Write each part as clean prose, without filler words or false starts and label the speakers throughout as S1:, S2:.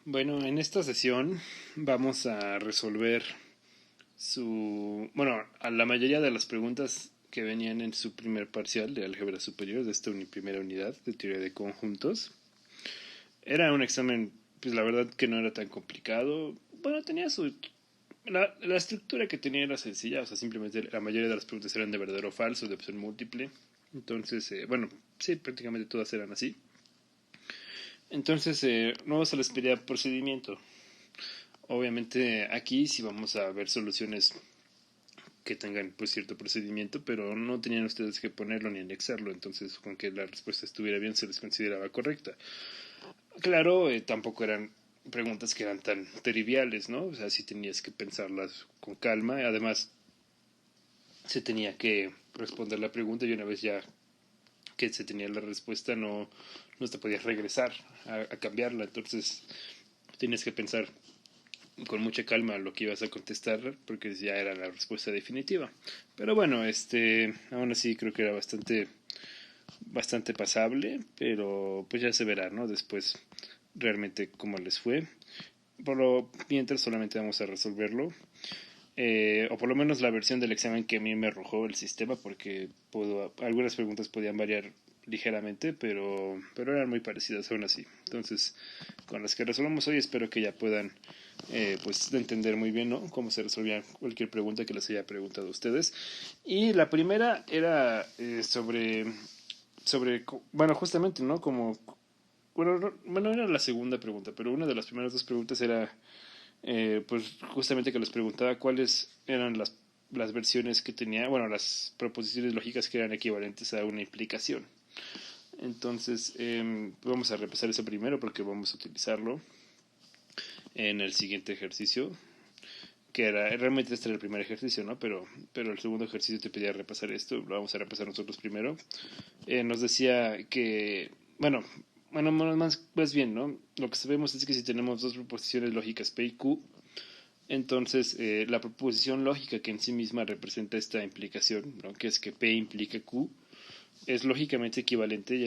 S1: Bueno, en esta sesión vamos a resolver bueno, a la mayoría de las preguntas que venían en su primer parcial de álgebra superior de esta primera unidad de teoría de conjuntos. Era un examen, pues la verdad que no era tan complicado. Bueno, tenía la estructura que tenía era sencilla, o sea, simplemente la mayoría de las preguntas eran de verdadero o falso, de opción múltiple. Entonces, bueno, sí, prácticamente todas eran así. Entonces, no se les pedía procedimiento. Obviamente aquí sí vamos a ver soluciones que tengan pues cierto procedimiento, pero no tenían ustedes que ponerlo ni anexarlo, entonces con que la respuesta estuviera bien se les consideraba correcta. Claro, tampoco eran preguntas que eran tan triviales, ¿no? O sea, sí tenías que pensarlas con calma, además se tenía que responder la pregunta y una vez ya que se tenía la respuesta no te podías regresar a cambiarla, entonces tienes que pensar con mucha calma lo que ibas a contestar porque ya era la respuesta definitiva. Pero bueno, aún así creo que era bastante pasable, pero pues ya se verá, ¿no? Después realmente cómo les fue. Por lo mientras solamente vamos a resolverlo. O por lo menos la versión del examen que a mí me arrojó el sistema, porque algunas preguntas podían variar ligeramente, pero eran muy parecidas aún así. Entonces, con las que resolvamos hoy, espero que ya puedan pues entender muy bien, ¿no? Cómo se resolvía cualquier pregunta que les haya preguntado a ustedes. Y la primera era bueno, justamente, ¿no? Bueno, era la segunda pregunta, pero una de las primeras dos preguntas era pues justamente que les preguntaba cuáles eran las versiones que tenía, bueno, las proposiciones lógicas que eran equivalentes a una implicación. Entonces, vamos a repasar eso primero porque vamos a utilizarlo en el siguiente ejercicio, que realmente este era el primer ejercicio, ¿no? Pero el segundo ejercicio te pedía repasar esto, lo vamos a repasar nosotros primero. Nos decía que, bueno, más bien, ¿no? Lo que sabemos es que si tenemos dos proposiciones lógicas P y Q, entonces, la proposición lógica que en sí misma representa esta implicación, ¿no? Que es que P implica Q, es lógicamente equivalente,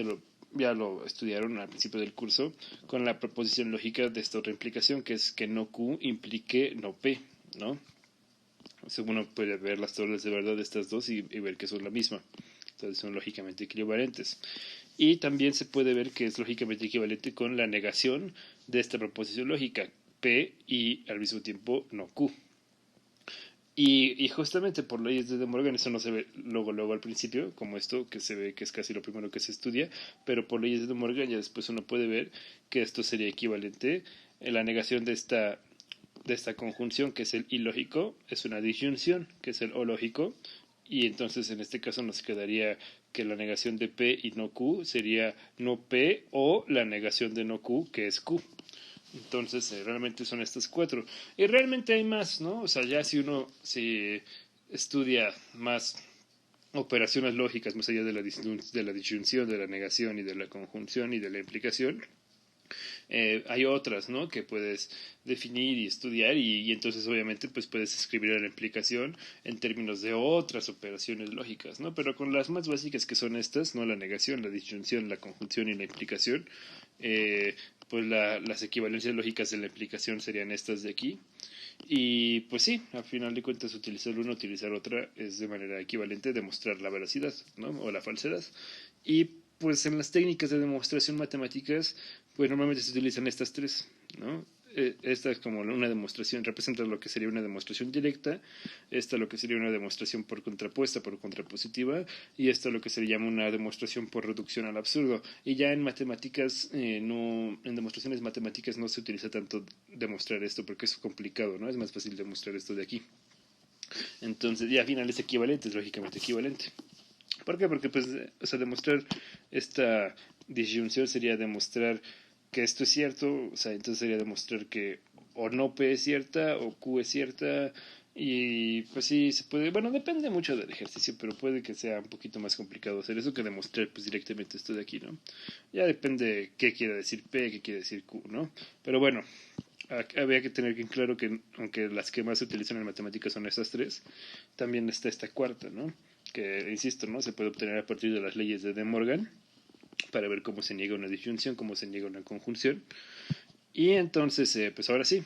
S1: ya lo estudiaron al principio del curso, con la proposición lógica de esta otra implicación, que es que no Q implique no P, ¿no? Según uno puede ver las tablas de verdad de estas dos y ver que son la misma. Entonces son lógicamente equivalentes. Y también se puede ver que es lógicamente equivalente con la negación de esta proposición lógica, P y al mismo tiempo no Q. Y justamente por leyes de De Morgan, eso no se ve luego al principio, como esto, que se ve que es casi lo primero que se estudia, pero por leyes de De Morgan ya después uno puede ver que esto sería equivalente en la negación de esta conjunción, que es el ilógico, es una disyunción, que es el o lógico, y entonces en este caso nos quedaría que la negación de P y no Q sería no P o la negación de no Q, que es Q. Entonces, realmente son estas cuatro. Y realmente hay más, ¿no? O sea, ya si uno se estudia más operaciones lógicas, más allá de la disyunción, de la negación y de la conjunción y de la implicación, hay otras, ¿no? Que puedes definir y estudiar y entonces obviamente pues puedes escribir la implicación en términos de otras operaciones lógicas, ¿no? Pero con las más básicas que son estas, ¿no? La negación, la disyunción, la conjunción y la implicación, eh, pues las equivalencias lógicas de la implicación serían estas de aquí. Y pues sí, al final de cuentas utilizar una, utilizar otra es de manera equivalente demostrar la veracidad, ¿no? O la falsedad. Y pues en las técnicas de demostración matemáticas, pues normalmente se utilizan estas tres, ¿no? Esta es como una demostración, representa lo que sería una demostración directa, esta lo que sería una demostración por contrapuesta, por contrapositiva, y esta lo que se llama una demostración por reducción al absurdo. Y ya en matemáticas, en demostraciones matemáticas no se utiliza tanto demostrar esto porque es complicado, ¿no? Es más fácil demostrar esto de aquí. Entonces, ya al final es equivalente, es lógicamente equivalente. ¿Por qué? Porque, pues, o sea, demostrar esta disyunción sería demostrar que esto es cierto, o sea, entonces sería demostrar que o no P es cierta o Q es cierta, y pues sí, se puede, bueno, depende mucho del ejercicio, pero puede que sea un poquito más complicado hacer eso que demostrar pues directamente esto de aquí, ¿no? Ya depende qué quiere decir P, qué quiere decir Q, ¿no? Pero bueno, había que tener bien claro que aunque las que más se utilizan en matemáticas son estas tres, también está esta cuarta, ¿no? Que, insisto, ¿no? Se puede obtener a partir de las leyes de De Morgan para ver cómo se niega una disyunción, cómo se niega una conjunción. Y entonces, pues ahora sí,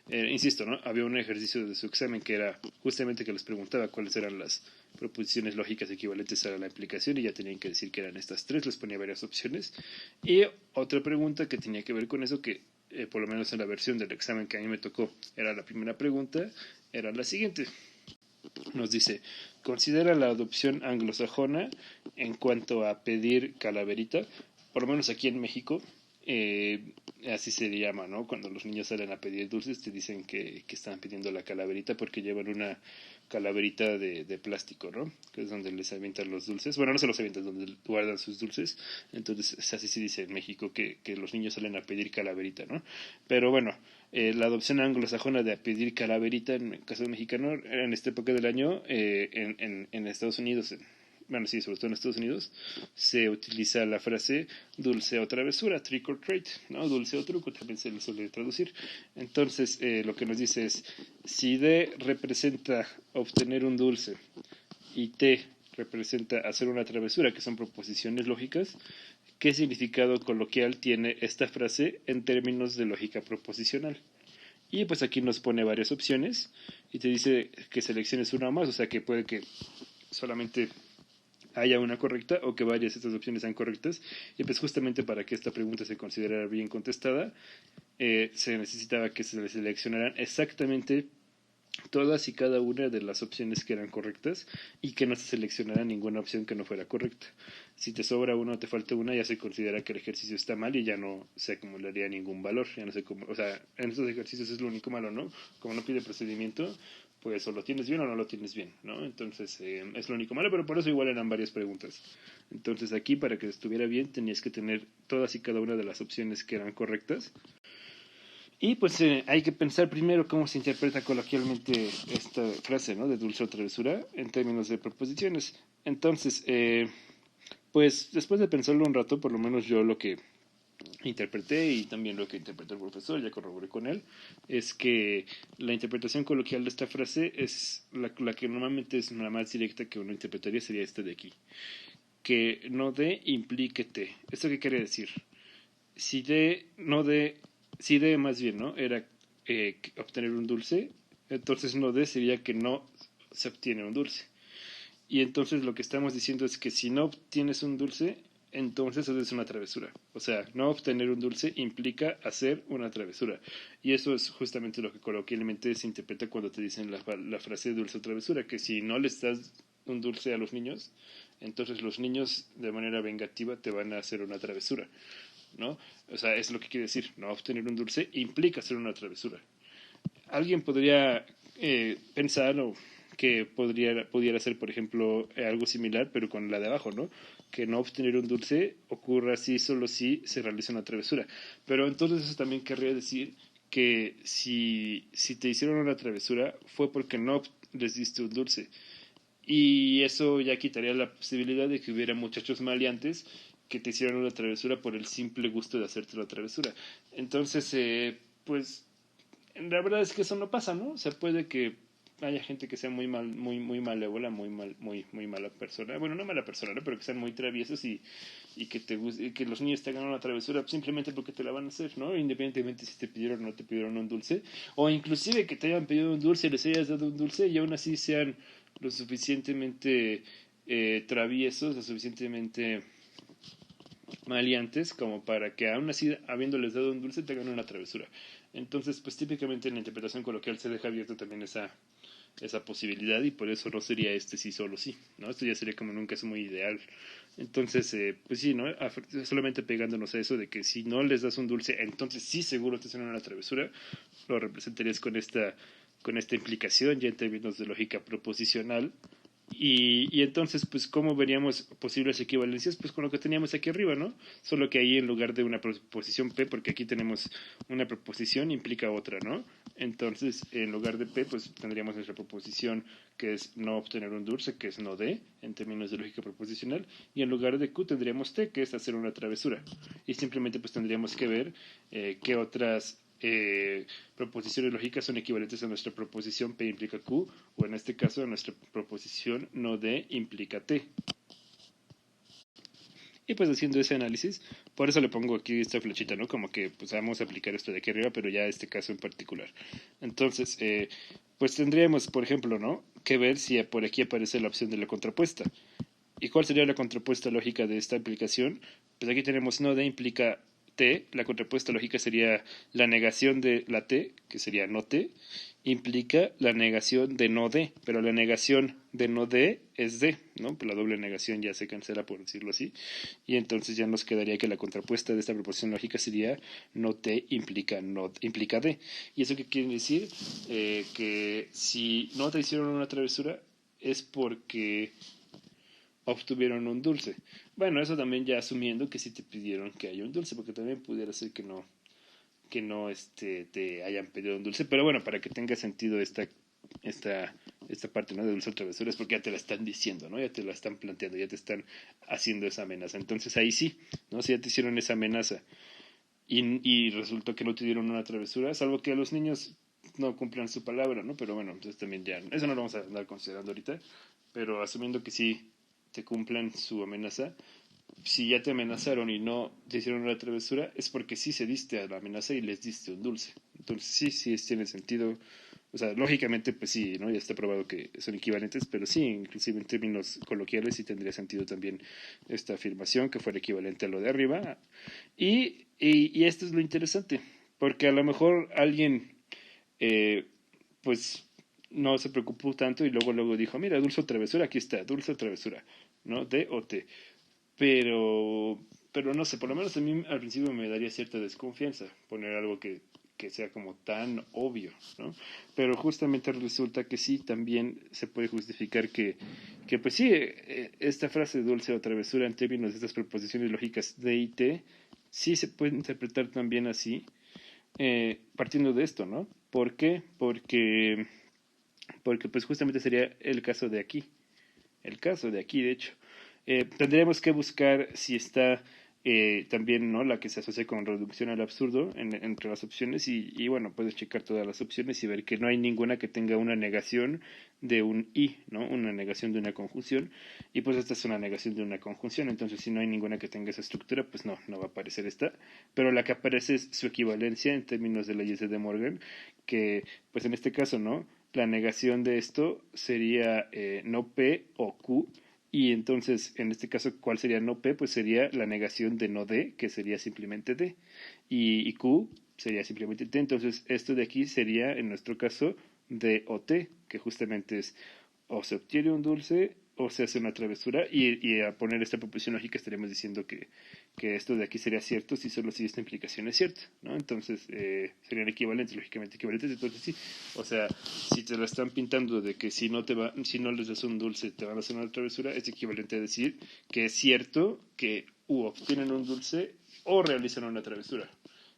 S1: insisto, ¿no? Había un ejercicio de su examen que era justamente que les preguntaba cuáles eran las proposiciones lógicas equivalentes a la implicación y ya tenían que decir que eran estas tres, les ponía varias opciones. Y otra pregunta que tenía que ver con eso, que por lo menos en la versión del examen que a mí me tocó, era la primera pregunta, era la siguiente. Nos dice, considera la adopción anglosajona en cuanto a pedir calaverita, por lo menos aquí en México, eh, así se llama, ¿no? Cuando los niños salen a pedir dulces, te dicen que están pidiendo la calaverita porque llevan una calaverita de plástico, ¿no? Que es donde les avientan los dulces. Bueno, no se los avientan, donde guardan sus dulces. Entonces, así se dice en México que los niños salen a pedir calaverita, ¿no? Pero bueno, la adopción anglosajona de pedir calaverita, en el caso mexicano, era en esta época del año, en Estados Unidos, bueno, sí, sobre todo en Estados Unidos, se utiliza la frase dulce o travesura, trick or treat, ¿no? Dulce o truco, también se le suele traducir. Entonces, lo que nos dice es, si D representa obtener un dulce y T representa hacer una travesura, que son proposiciones lógicas, ¿qué significado coloquial tiene esta frase en términos de lógica proposicional? Y pues aquí nos pone varias opciones y te dice que selecciones una o más, o sea que puede que solamente haya una correcta o que varias de estas opciones sean correctas. Y pues justamente para que esta pregunta se considerara bien contestada, se necesitaba que se seleccionaran exactamente todas y cada una de las opciones que eran correctas y que no se seleccionara ninguna opción que no fuera correcta. Si te sobra una o te falta una, ya se considera que el ejercicio está mal y ya no se acumularía ningún valor. Ya no se, o sea, en estos ejercicios es lo único malo, ¿no? Como no pide procedimiento, pues o lo tienes bien o no lo tienes bien, ¿no? Entonces es lo único malo, pero por eso igual eran varias preguntas. Entonces aquí para que estuviera bien tenías que tener todas y cada una de las opciones que eran correctas. Y pues hay que pensar primero cómo se interpreta coloquialmente esta frase, ¿no? De dulce o travesura en términos de proposiciones. Entonces, pues después de pensarlo un rato, por lo menos yo lo que interpreté y también lo que interpretó el profesor, ya corroboré con él, es que la interpretación coloquial de esta frase es la que normalmente es la más directa que uno interpretaría sería esta de aquí. Que no de implique te. ¿Esto qué quiere decir? Si de, no de, si de más bien, ¿no? Era obtener un dulce, entonces no de sería que no se obtiene un dulce. Y entonces lo que estamos diciendo es que si no obtienes un dulce, entonces eso es una travesura. O sea, no obtener un dulce implica hacer una travesura. Y eso es justamente lo que coloquialmente se interpreta cuando te dicen la frase dulce o travesura, que si no les das un dulce a los niños, entonces los niños de manera vengativa te van a hacer una travesura, ¿no? O sea, es lo que quiere decir, no obtener un dulce implica hacer una travesura. Alguien podría pensar o que pudiera ser, por ejemplo, algo similar, pero con la de abajo, ¿no? Que no obtener un dulce ocurra así solo si se realiza una travesura. Pero entonces eso también querría decir que si te hicieron una travesura fue porque no les diste un dulce. Y eso ya quitaría la posibilidad de que hubiera muchachos maleantes que te hicieran una travesura por el simple gusto de hacerte la travesura. Entonces, pues la verdad es que eso no pasa, ¿no? O sea, puede que haya gente que sea muy malévola, muy mala persona. Bueno, no mala persona, ¿no? Pero que sean muy traviesos y y que los niños te hagan una travesura simplemente porque te la van a hacer, ¿no? Independientemente si te pidieron o no te pidieron un dulce. O inclusive que te hayan pedido un dulce y les hayas dado un dulce y aún así sean lo suficientemente traviesos, lo suficientemente maleantes como para que aún así habiéndoles dado un dulce te hagan una travesura. Entonces, pues típicamente en la interpretación coloquial se deja abierto también esa posibilidad y por eso no sería este sí solo sí, ¿no? Esto ya sería como en un caso muy ideal. Entonces, pues sí, ¿no? Solamente pegándonos a eso de que si no les das un dulce, entonces sí seguro te hacen una travesura, lo representarías con esta implicación ya en términos de lógica proposicional. Y entonces, pues, ¿cómo veríamos posibles equivalencias? Pues con lo que teníamos aquí arriba, ¿no? Solo que ahí en lugar de una proposición P, porque aquí tenemos una proposición, implica otra, ¿no? Entonces, en lugar de P, pues tendríamos nuestra proposición que es no obtener un dulce, que es no D, en términos de lógica proposicional, y en lugar de Q tendríamos T, que es hacer una travesura. Y simplemente pues tendríamos que ver qué otras proposiciones lógicas son equivalentes a nuestra proposición P implica Q, o en este caso a nuestra proposición no D implica T. Y pues haciendo ese análisis, por eso le pongo aquí esta flechita, ¿no? Como que pues vamos a aplicar esto de aquí arriba, pero ya este caso en particular. Entonces, pues tendríamos, por ejemplo, ¿no? Que ver si por aquí aparece la opción de la contrapuesta. ¿Y cuál sería la contrapuesta lógica de esta aplicación? Pues aquí tenemos no D implica T, la contrapuesta lógica sería la negación de la T, que sería no T, implica la negación de no D, pero la negación de no D es D, ¿no? Pues la doble negación ya se cancela, por decirlo así, y entonces ya nos quedaría que la contrapuesta de esta proposición lógica sería no T implica, no, implica D. ¿Y eso qué quiere decir? Que si no te hicieron una travesura es porque obtuvieron un dulce. Bueno, eso también ya asumiendo que sí te pidieron que haya un dulce, porque también pudiera ser que no te hayan pedido un dulce, pero bueno, para que tenga sentido esta parte, ¿no? De dulce o travesura es porque ya te la están diciendo, ¿no? Ya te la están planteando, ya te están haciendo esa amenaza. Entonces ahí sí, ¿no? Si ya te hicieron esa amenaza y resultó que no te dieron una travesura, salvo que los niños no cumplan su palabra, ¿no? Pero bueno, entonces también ya, eso no lo vamos a andar considerando ahorita, pero asumiendo que sí te cumplan su amenaza, si ya te amenazaron y no te hicieron una travesura, es porque sí se diste a la amenaza y les diste un dulce. Entonces sí tiene sentido. O sea, lógicamente, pues sí, ¿no? Ya está probado que son equivalentes, pero sí, inclusive en términos coloquiales sí tendría sentido también esta afirmación que fuera equivalente a lo de arriba. Y esto es lo interesante, porque a lo mejor alguien, eh, pues, no se preocupó tanto y luego dijo, mira, dulce o travesura, aquí está, dulce o travesura, ¿no? D o T. Pero, pero no sé, por lo menos a mí al principio me daría cierta desconfianza poner algo que sea como tan obvio, ¿no? Pero justamente resulta que sí, también se puede justificar que pues sí, esta frase dulce o travesura en términos de estas proposiciones lógicas de y t, sí se puede interpretar también así, partiendo de esto, ¿no? ¿Por qué? Porque pues justamente sería el caso de aquí, el caso de aquí, de hecho. Tendríamos que buscar si está también, ¿no? La que se asocia con reducción al absurdo entre las opciones y bueno, puedes checar todas las opciones y ver que no hay ninguna que tenga una negación de un y, ¿no? Una negación de una conjunción y pues esta es una negación de una conjunción, entonces si no hay ninguna que tenga esa estructura, pues no va a aparecer esta, pero la que aparece es su equivalencia en términos de leyes de De Morgan, que pues en este caso, ¿no? La negación de esto sería no P o Q, y entonces, en este caso, ¿cuál sería no P? Pues sería la negación de no D, que sería simplemente D. Y Q sería simplemente T. Entonces, esto de aquí sería, en nuestro caso, D o T, que justamente es o se obtiene un dulce o se hace una travesura. Y a poner esta proposición lógica estaríamos diciendo que esto de aquí sería cierto solo si esta implicación es cierta, ¿no? Entonces, serían equivalentes, lógicamente equivalentes. Entonces, sí, o sea, si te la están pintando de que si no les das un dulce te van a hacer una travesura, es equivalente a decir que es cierto que obtienen un dulce o realizan una travesura.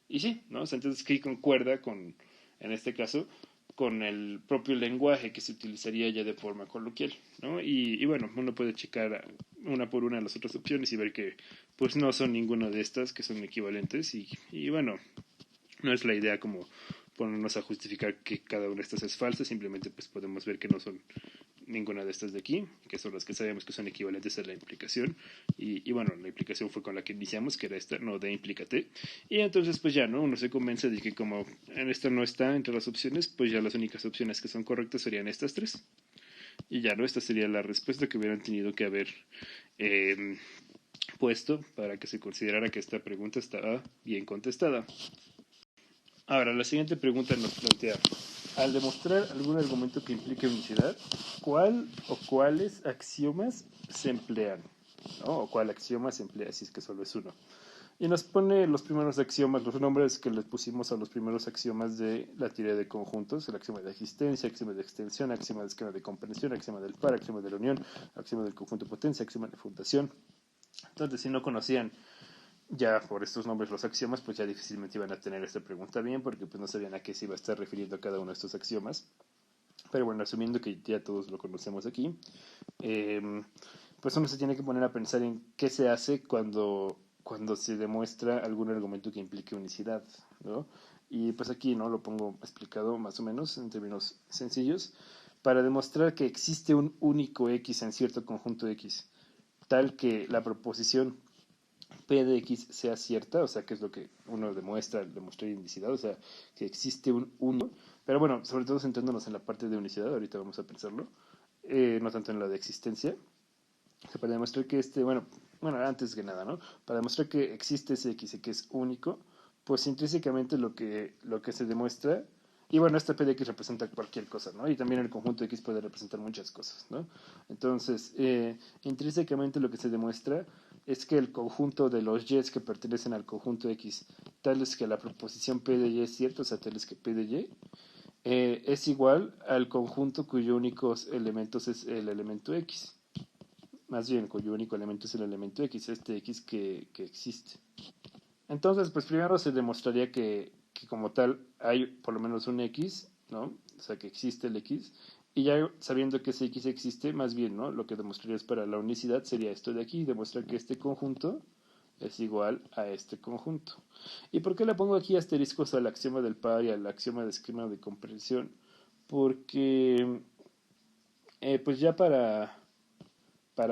S1: Y sí, ¿no? O sea, entonces que concuerda con, en este caso, con el propio lenguaje que se utilizaría ya de forma coloquial, ¿no? Y bueno, uno puede checar una por una las otras opciones y ver que pues no son ninguna de estas que son equivalentes y bueno, no es la idea como ponernos a justificar que cada una de estas es falsa, simplemente pues podemos ver que no son ninguna de estas de aquí, que son las que sabemos que son equivalentes a la implicación, y bueno, la implicación fue con la que iniciamos, que era esta, no de implícate, y entonces pues ya, ¿no? Uno se convence de que como en esto no está entre las opciones, pues ya las únicas opciones que son correctas serían estas tres, y ya, ¿no? Esta sería la respuesta que hubieran tenido que haber eh, puesto para que se considerara que esta pregunta estaba bien contestada. Ahora, la siguiente pregunta nos plantea, al demostrar algún argumento que implique unicidad, ¿cuál o cuáles axiomas se emplean? ¿No? ¿O cuál axioma se emplea si es que solo es uno? Y nos pone los primeros axiomas, los nombres que les pusimos a los primeros axiomas de la teoría de conjuntos, el axioma de existencia, axioma de extensión, axioma de esquema de comprensión, axioma del par, axioma de la unión, axioma del conjunto de potencia, axioma de fundación. Entonces, si no conocían ya por estos nombres los axiomas, pues ya difícilmente iban a tener esta pregunta bien, porque pues no sabían a qué se iba a estar refiriendo cada uno de estos axiomas. Pero bueno, asumiendo que ya todos lo conocemos aquí, pues uno se tiene que poner a pensar en qué se hace cuando se demuestra algún argumento que implique unicidad, ¿no? Y pues aquí, ¿no? Lo pongo explicado más o menos en términos sencillos, para demostrar que existe un único X en cierto conjunto X, tal que la proposición P de X sea cierta, o sea, que es lo que uno demuestra unicidad, o sea, que existe un 1, pero bueno, sobre todo centrándonos en la parte de unicidad, ahorita vamos a pensarlo, no tanto en la de existencia, o sea, para demostrar que bueno, antes que nada, ¿no? Para demostrar que existe ese X y que es único, pues intrínsecamente lo que se demuestra, y bueno, esta P de X representa cualquier cosa, ¿no? Y también el conjunto X puede representar muchas cosas, ¿no? Entonces, intrínsecamente lo que se demuestra es que el conjunto de los Y's que pertenecen al conjunto X, tales que la proposición P de Y es cierta, o sea, tales que P de Y, es igual al conjunto cuyo único elemento es el elemento X. Más bien, cuyo único elemento es el elemento X, este X que existe. Entonces, pues primero se demostraría que como tal hay por lo menos un X, ¿no? O sea, que existe el X. Y ya sabiendo que ese X existe, más bien, ¿no? Lo que demostrarías para la unicidad sería esto de aquí, demostrar que este conjunto es igual a este conjunto. ¿Y por qué le pongo aquí asteriscos al axioma del par y al axioma de esquema de comprensión? Porque, pues ya para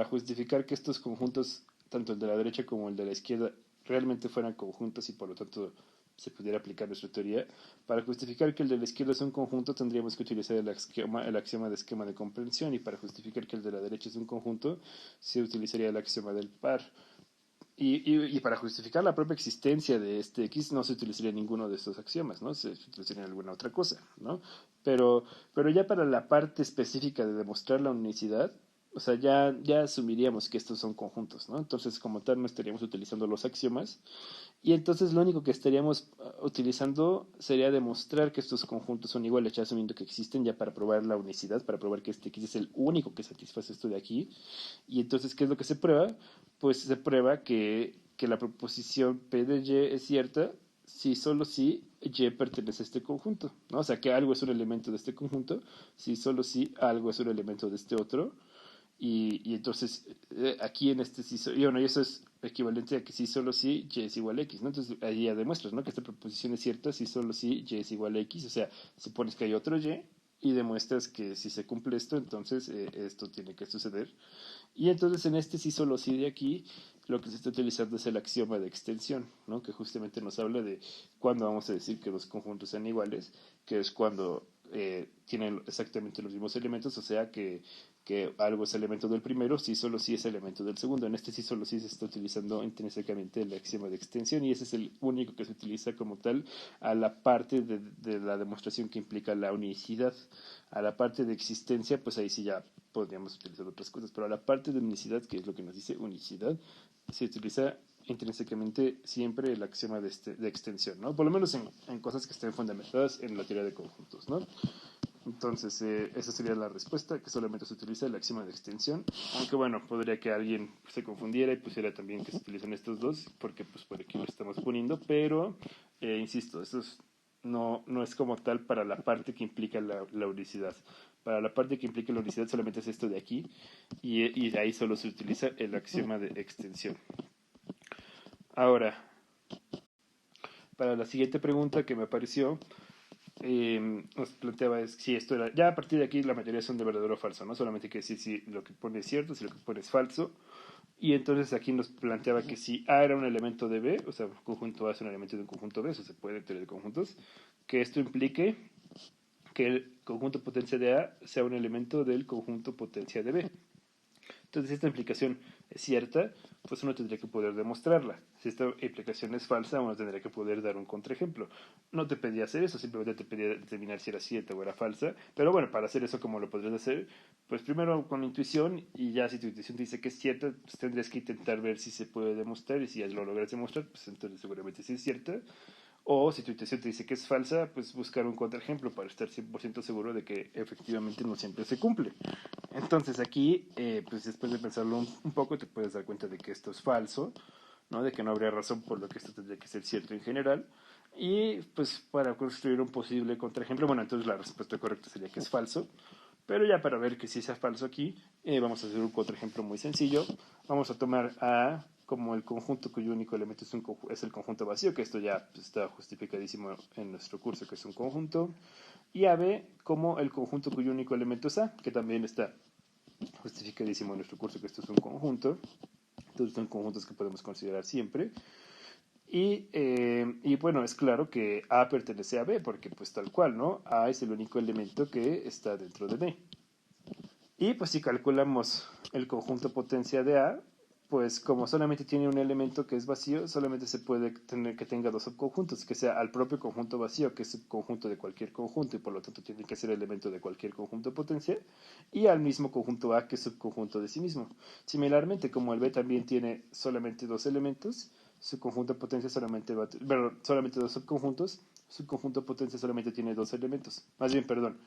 S1: justificar que estos conjuntos, tanto el de la derecha como el de la izquierda, realmente fueran conjuntos y por lo tanto se pudiera aplicar nuestra teoría, para justificar que el de la izquierda es un conjunto tendríamos que utilizar el axioma de esquema de comprensión y para justificar que el de la derecha es un conjunto se utilizaría el axioma del par. Y para justificar la propia existencia de este X no se utilizaría ninguno de estos axiomas, ¿no? Se utilizaría alguna otra cosa, ¿no? Pero ya para la parte específica de demostrar la unicidad, o sea, ya asumiríamos que estos son conjuntos, ¿no? Entonces, como tal, no estaríamos utilizando los axiomas, y entonces lo único que estaríamos utilizando sería demostrar que estos conjuntos son iguales, ya asumiendo que existen, ya para probar la unicidad, para probar que este X es el único que satisface esto de aquí. Y entonces, ¿qué es lo que se prueba? Pues se prueba que la proposición P de Y es cierta si solo si Y pertenece a este conjunto, ¿no? O sea, que algo es un elemento de este conjunto, si solo si algo es un elemento de este otro, y entonces aquí en este sí, y bueno, y eso es equivalente a que si solo si y es igual a x, ¿no? Entonces ahí ya demuestras, ¿no? Que esta proposición es cierta si solo si y es igual a x, o sea, supones que hay otro y demuestras que si se cumple esto, entonces esto tiene que suceder. Y entonces en este sí solo sí de aquí, lo que se está utilizando es el axioma de extensión, ¿no? Que justamente nos habla de cuándo vamos a decir que los conjuntos sean iguales, que es cuando tienen exactamente los mismos elementos, o sea que algo es elemento del primero, si solo si es elemento del segundo. En este sí solo si se está utilizando intrínsecamente el axioma de extensión y ese es el único que se utiliza como tal a la parte de la demostración que implica la unicidad. A la parte de existencia, pues ahí sí ya podríamos utilizar otras cosas, pero a la parte de unicidad, que es lo que nos dice unicidad, se utiliza intrínsecamente siempre el axioma de extensión, ¿no? Por lo menos en cosas que estén fundamentadas en la teoría de conjuntos, ¿no? Entonces, esa sería la respuesta, que solamente se utiliza el axioma de extensión, aunque bueno, podría que alguien se confundiera y pusiera también que se utilizan estos dos, porque pues por aquí lo estamos poniendo, pero, insisto, no es como tal para la parte que implica la unicidad. Para la parte que implica la unicidad solamente es esto de aquí, y de ahí solo se utiliza el axioma de extensión. Ahora, para la siguiente pregunta que me apareció, nos planteaba es si esto era, ya a partir de aquí la mayoría son de verdadero o falso, no solamente que decir si lo que pone es cierto, si lo que pone es falso, y entonces aquí nos planteaba que si A era un elemento de B, o sea, un conjunto A es un elemento de un conjunto B, eso se puede tener conjuntos, que esto implique que el conjunto potencia de A sea un elemento del conjunto potencia de B. Entonces, si esta implicación es cierta, pues uno tendría que poder demostrarla. Si esta implicación es falsa, uno tendría que poder dar un contraejemplo. No te pedía hacer eso, simplemente te pedía determinar si era cierta o era falsa. Pero bueno, para hacer eso, ¿cómo lo podrías hacer? Pues primero con intuición, y ya si tu intuición te dice que es cierta, pues tendrías que intentar ver si se puede demostrar, y si ya lo logras demostrar, pues entonces seguramente sí es cierta. O si tu intuición te dice que es falsa, pues buscar un contraejemplo para estar 100% seguro de que efectivamente no siempre se cumple. Entonces aquí, pues después de pensarlo un poco, te puedes dar cuenta de que esto es falso, ¿no? De que no habría razón por lo que esto tendría que ser cierto en general. Y pues para construir un posible contraejemplo, bueno, entonces la respuesta correcta sería que es falso. Pero ya para ver que sí sea falso aquí, vamos a hacer un contraejemplo muy sencillo. Vamos a tomar A como el conjunto cuyo único elemento es el conjunto vacío, que esto ya está justificadísimo en nuestro curso, que es un conjunto. Y a B como el conjunto cuyo único elemento es A, que también está justificadísimo en nuestro curso, que esto es un conjunto. Entonces son conjuntos que podemos considerar siempre. Y bueno, es claro que A pertenece a B, porque pues tal cual, ¿no? A es el único elemento que está dentro de B. Y pues si calculamos el conjunto potencia de A, pues como solamente tiene un elemento que es vacío, solamente se puede tener que tenga dos subconjuntos, que sea al propio conjunto vacío, que es subconjunto de cualquier conjunto, y por lo tanto tiene que ser elemento de cualquier conjunto potencial, y al mismo conjunto A, que es subconjunto de sí mismo. Similarmente, como el B también tiene solamente dos elementos, su conjunto potencia solamente va a solamente dos subconjuntos, su conjunto potencia solamente tiene dos elementos. Más bien, perdón,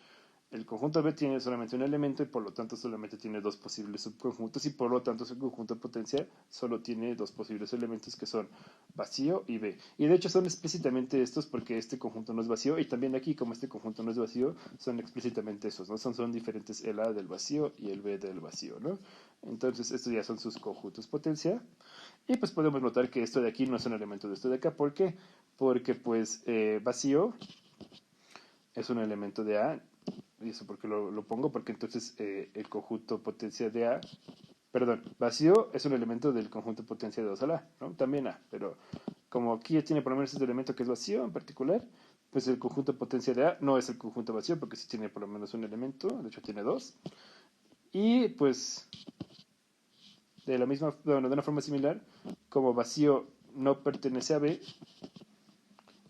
S1: el conjunto B tiene solamente un elemento y por lo tanto solamente tiene dos posibles subconjuntos y por lo tanto su conjunto potencial solo tiene dos posibles elementos que son vacío y B. Y de hecho son explícitamente estos porque este conjunto no es vacío y también aquí como este conjunto no es vacío son explícitamente esos, ¿no? Son diferentes el A del vacío y el B del vacío, ¿no? Entonces estos ya son sus conjuntos potencia y pues podemos notar que esto de aquí no es un elemento de esto de acá. ¿Por qué? Porque pues vacío es un elemento de A. ¿Y eso porque lo pongo? Porque entonces el conjunto potencia de A, perdón, vacío es un elemento del conjunto potencia de 2 a la, ¿no? También A, pero como aquí ya tiene por lo menos este elemento que es vacío en particular, pues el conjunto potencia de A no es el conjunto vacío porque sí tiene por lo menos un elemento, de hecho tiene dos. Y pues de la misma, bueno, de una forma similar, como vacío no pertenece a B,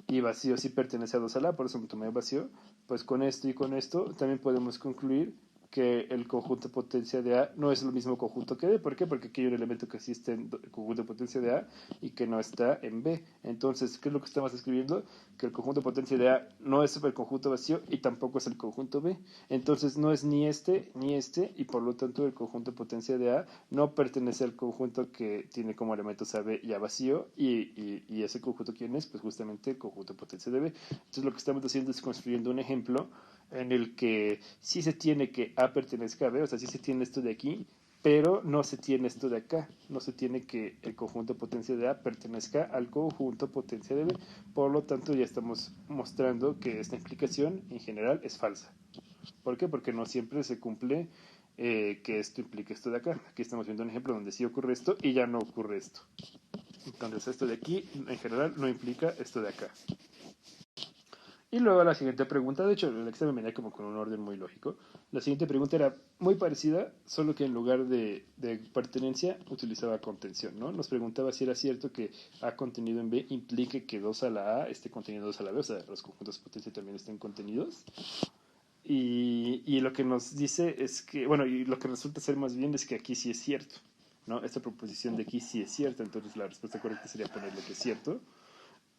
S1: y vacío sí pertenece a 2 a la, por eso me tomé vacío, pues con esto y con esto también podemos concluir que el conjunto potencia de A no es el mismo conjunto que B. ¿Por qué? Porque aquí hay un elemento que existe en el conjunto potencia de A y que no está en B. Entonces, ¿qué es lo que estamos escribiendo? Que el conjunto potencia de A no es el conjunto vacío y tampoco es el conjunto B. Entonces, no es ni este ni este y por lo tanto el conjunto potencia de A no pertenece al conjunto que tiene como elementos a B y a vacío y ese conjunto ¿quién es? Pues justamente el conjunto potencia de B. Entonces, lo que estamos haciendo es construyendo un ejemplo en el que sí se tiene que A pertenezca a B, o sea, sí se tiene esto de aquí, pero no se tiene esto de acá, no se tiene que el conjunto potencia de A pertenezca al conjunto potencia de B, por lo tanto ya estamos mostrando que esta implicación en general es falsa. ¿Por qué? Porque no siempre se cumple que esto implique esto de acá. Aquí estamos viendo un ejemplo donde sí ocurre esto y ya no ocurre esto. Entonces esto de aquí en general no implica esto de acá. Y luego la siguiente pregunta, de hecho el examen venía como con un orden muy lógico. La siguiente pregunta era muy parecida, solo que en lugar de pertenencia utilizaba contención, ¿no? Nos preguntaba si era cierto que A contenido en B implique que 2 a la A esté contenido 2 a la B, o sea, los conjuntos de potencia también estén contenidos. Y lo que nos dice es que, bueno, y lo que resulta ser más bien es que aquí sí es cierto, ¿no? Esta proposición de aquí sí es cierta, entonces la respuesta correcta sería ponerle que es cierto.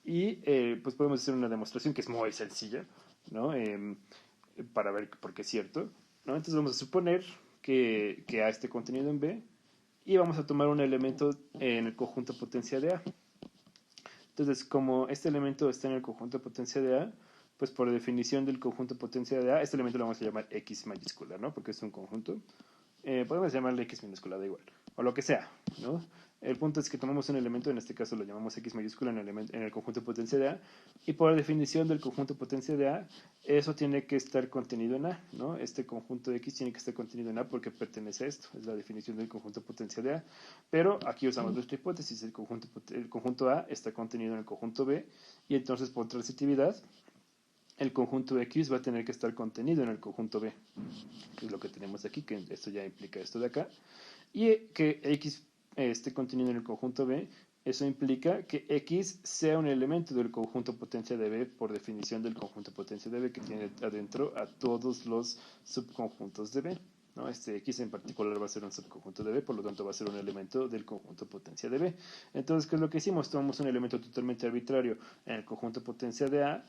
S1: Y pues podemos hacer una demostración que es muy sencilla, ¿no? Para ver por qué es cierto, ¿no? Entonces vamos a suponer que A esté contenido en B y vamos a tomar un elemento en el conjunto potencia de A. Entonces, como este elemento está en el conjunto potencia de A, pues por definición del conjunto potencia de A, este elemento lo vamos a llamar X mayúscula, ¿no? Porque es un conjunto. Podemos llamarle X minúscula, da igual, o lo que sea, ¿no? El punto es que tomamos un elemento, en este caso lo llamamos X mayúscula en el conjunto potencia de A, y por definición del conjunto potencia de A, eso tiene que estar contenido en A, ¿no? Este conjunto X tiene que estar contenido en A porque pertenece a esto, es la definición del conjunto potencia de A. Pero aquí usamos nuestra hipótesis, el conjunto A está contenido en el conjunto B, y entonces por transitividad, el conjunto X va a tener que estar contenido en el conjunto B, que es lo que tenemos aquí, que esto ya implica esto de acá, y que X esté contenido en el conjunto B, eso implica que X sea un elemento del conjunto potencia de B por definición del conjunto potencia de B que tiene adentro a todos los subconjuntos de B. ¿No? Este X en particular va a ser un subconjunto de B, por lo tanto va a ser un elemento del conjunto potencia de B. Entonces, ¿qué es lo que hicimos? Tomamos un elemento totalmente arbitrario en el conjunto potencia de A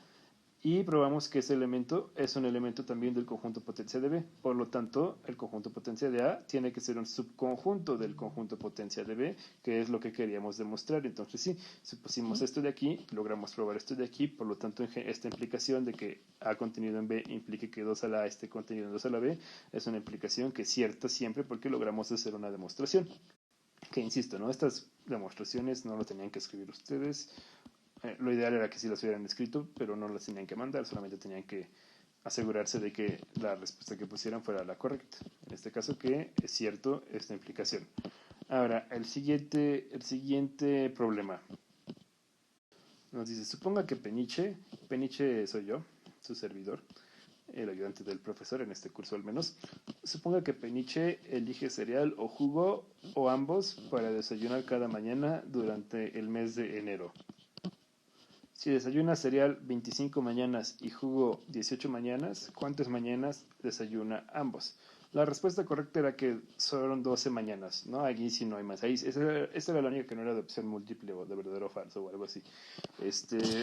S1: y probamos que ese elemento es un elemento también del conjunto potencia de B. Por lo tanto, el conjunto potencia de A tiene que ser un subconjunto del conjunto potencia de B, que es lo que queríamos demostrar. Entonces, sí, si pusimos esto de aquí, logramos probar esto de aquí. Por lo tanto, esta implicación de que A contenido en B implique que 2 a la A esté contenido en 2 a la B es una implicación que es cierta siempre porque logramos hacer una demostración. Que insisto, ¿no? Estas demostraciones no lo tenían que escribir ustedes. Lo ideal era que sí las hubieran escrito, pero no las tenían que mandar, solamente tenían que asegurarse de que la respuesta que pusieran fuera la correcta. En este caso que es cierto esta implicación. Ahora, el siguiente problema. Nos dice, suponga que Peniche soy yo, su servidor, el ayudante del profesor en este curso al menos. Suponga que Peniche elige cereal o jugo o ambos para desayunar cada mañana durante el mes de enero. Si desayuna cereal 25 mañanas y jugo 18 mañanas, ¿cuántas mañanas desayuna ambos? La respuesta correcta era que fueron 12 mañanas, ¿no? Aquí sí no hay más. Ahí, esa era la única que no era de opción múltiple o de verdadero o falso o algo así.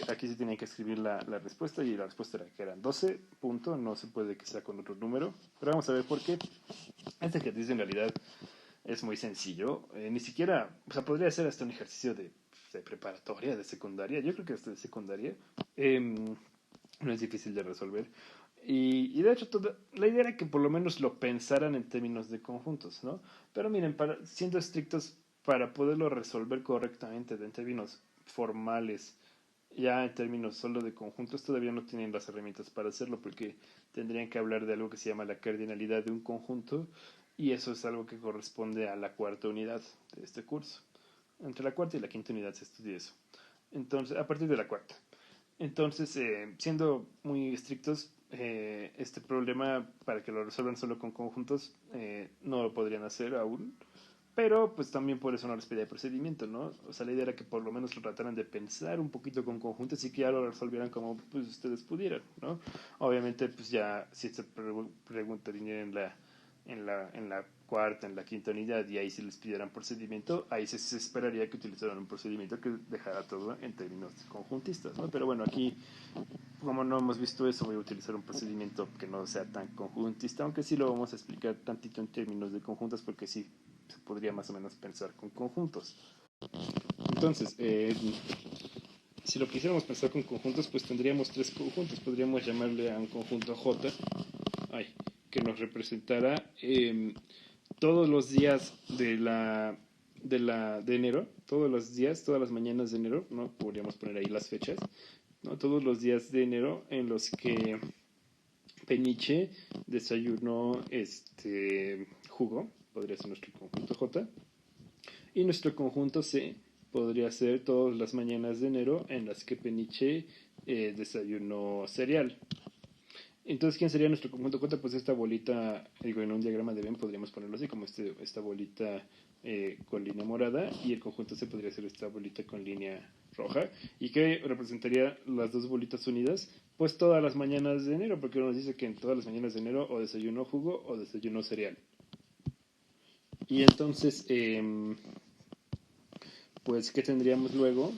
S1: Aquí sí tenía que escribir la respuesta y la respuesta era que eran 12, punto, no se puede que sea con otro número. Pero vamos a ver por qué. Este ejercicio en realidad es muy sencillo. Ni siquiera, o sea, podría ser hasta un ejercicio de preparatoria, de secundaria. Yo creo que hasta de secundaria. No es difícil de resolver. Y de hecho, la idea era que por lo menos lo pensaran en términos de conjuntos, ¿no? Pero miren, siendo estrictos, para poderlo resolver correctamente en términos formales, ya en términos solo de conjuntos, todavía no tienen las herramientas para hacerlo porque tendrían que hablar de algo que se llama la cardinalidad de un conjunto y eso es algo que corresponde a la cuarta unidad de este curso. Entre la cuarta y la quinta unidad se estudia eso. Entonces, a partir de la cuarta. Entonces, siendo muy estrictos, este problema, para que lo resuelvan solo con conjuntos, no lo podrían hacer aún. Pero, pues también por eso no les pedía procedimiento, ¿no? O sea, la idea era que por lo menos lo trataran de pensar un poquito con conjuntos y que ya lo resolvieran como pues ustedes pudieran, ¿no? Obviamente, pues ya, si esta pregunta viniera en la cuarta, en la quinta unidad, y ahí si les pidieran procedimiento, ahí se esperaría que utilizaran un procedimiento que dejara todo en términos conjuntistas, ¿no? Pero bueno, aquí, como no hemos visto eso, voy a utilizar un procedimiento que no sea tan conjuntista, aunque sí lo vamos a explicar tantito en términos de conjuntos, porque sí se podría más o menos pensar con conjuntos. Entonces, si lo quisiéramos pensar con conjuntos, pues tendríamos tres conjuntos. Podríamos llamarle a un conjunto J, ay, que nos representará todos los días de enero, todos los días, todas las mañanas de enero, ¿no? Podríamos poner ahí las fechas, ¿no? Todos los días de enero en los que Peniche desayunó jugo, podría ser nuestro conjunto J, y nuestro conjunto C podría ser todas las mañanas de enero en las que Peniche desayunó cereal. Entonces, ¿quién sería nuestro conjunto J? Pues esta bolita, digo, en un diagrama de Venn podríamos ponerlo así, como esta bolita con línea morada, y el conjunto C podría ser esta bolita con línea roja. ¿Y qué representaría las dos bolitas unidas? Pues todas las mañanas de enero, porque nos dice que en todas las mañanas de enero o desayunó jugo o desayunó cereal. Y entonces, pues, ¿qué tendríamos luego?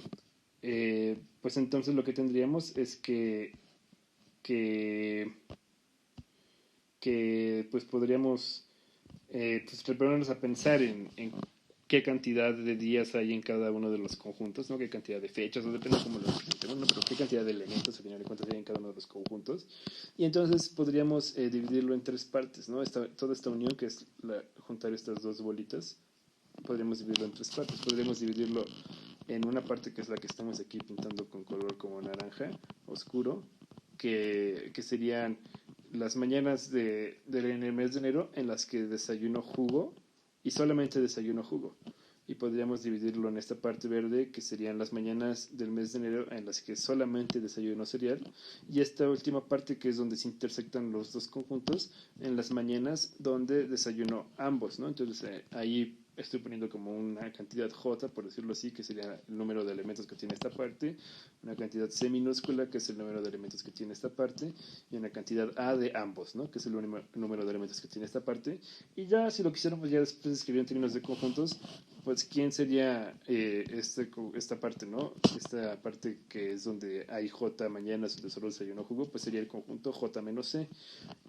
S1: Pues entonces lo que tendríamos es que, que pues podríamos pues prepararnos a pensar en qué cantidad de días hay en cada uno de los conjuntos, ¿no? Qué cantidad de fechas, o depende cómo lo representemos, ¿no? Pero qué cantidad de elementos, al final de cuentas, hay en cada uno de los conjuntos. Y entonces podríamos dividirlo en tres partes, ¿no? Toda esta unión, que es juntar estas dos bolitas, podríamos dividirlo en tres partes. Podríamos dividirlo en una parte que es la que estamos aquí pintando con color como naranja oscuro, que serían las mañanas en el mes de enero en las que desayuno jugo y solamente desayuno jugo. Y podríamos dividirlo en esta parte verde, que serían las mañanas del mes de enero en las que solamente desayuno cereal. Y esta última parte, que es donde se intersectan los dos conjuntos, en las mañanas donde desayuno ambos, ¿no? Entonces ahí estoy poniendo como una cantidad J, por decirlo así, que sería el número de elementos que tiene esta parte, una cantidad C minúscula, que es el número de elementos que tiene esta parte, y una cantidad A de ambos, ¿no? Que es el número de elementos que tiene esta parte. Y ya, si lo quisiéramos ya después escribir en términos de conjuntos, pues ¿quién sería esta parte, ¿no? Esta parte que es donde hay J mañanas donde solo desayuno jugo, pues sería el conjunto J menos C.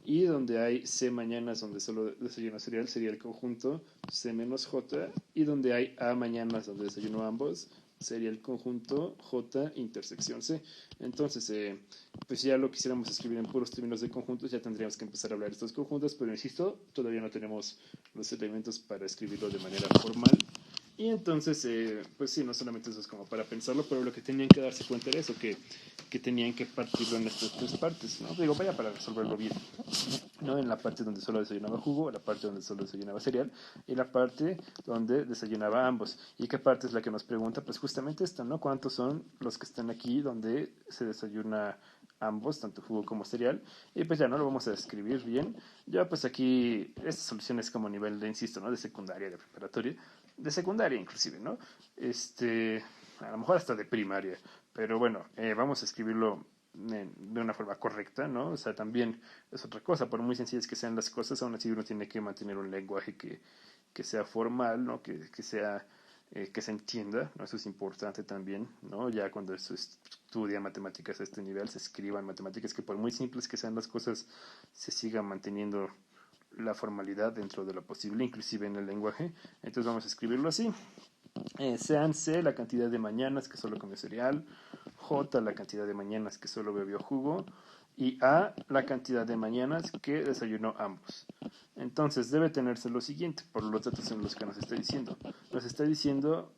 S1: Y donde hay C mañanas donde solo desayuno cereal sería el conjunto C menos J. Y donde hay A mañanas donde desayuno ambos sería el conjunto J intersección C. Entonces, pues ya lo quisiéramos escribir en puros términos de conjuntos, ya tendríamos que empezar a hablar de estos conjuntos, pero insisto, todavía no tenemos los elementos para escribirlo de manera formal. Y entonces, pues sí, no solamente eso es como para pensarlo, pero lo que tenían que darse cuenta era eso, que tenían que partirlo en estas tres partes, ¿no? Digo, vaya para resolverlo bien, ¿no? En la parte donde solo desayunaba jugo, la parte donde solo desayunaba cereal y la parte donde desayunaba ambos. ¿Y qué parte es la que nos pregunta? Pues justamente esta, ¿no? ¿Cuántos son los que están aquí donde se desayuna ambos, tanto jugo como cereal? Y pues ya no lo vamos a describir bien. Ya pues aquí, esta solución es como nivel de, insisto, ¿no? De secundaria, de preparatoria, de secundaria inclusive, ¿no? A lo mejor hasta de primaria, pero bueno, vamos a escribirlo de una forma correcta, ¿no? O sea, también es otra cosa, por muy sencillas que sean las cosas, aún así uno tiene que mantener un lenguaje que sea formal, ¿no? Que sea, que se entienda, ¿no? Eso es importante también, ¿no? Ya cuando se estudia matemáticas a este nivel, se escriban matemáticas, que por muy simples que sean las cosas, se siga manteniendo la formalidad dentro de lo posible, inclusive en el lenguaje. Entonces vamos a escribirlo así. Sean C la cantidad de mañanas que solo comió cereal, J la cantidad de mañanas que solo bebió jugo y A la cantidad de mañanas que desayunó ambos. Entonces debe tenerse lo siguiente, por los datos son los que nos está diciendo. Nos está diciendo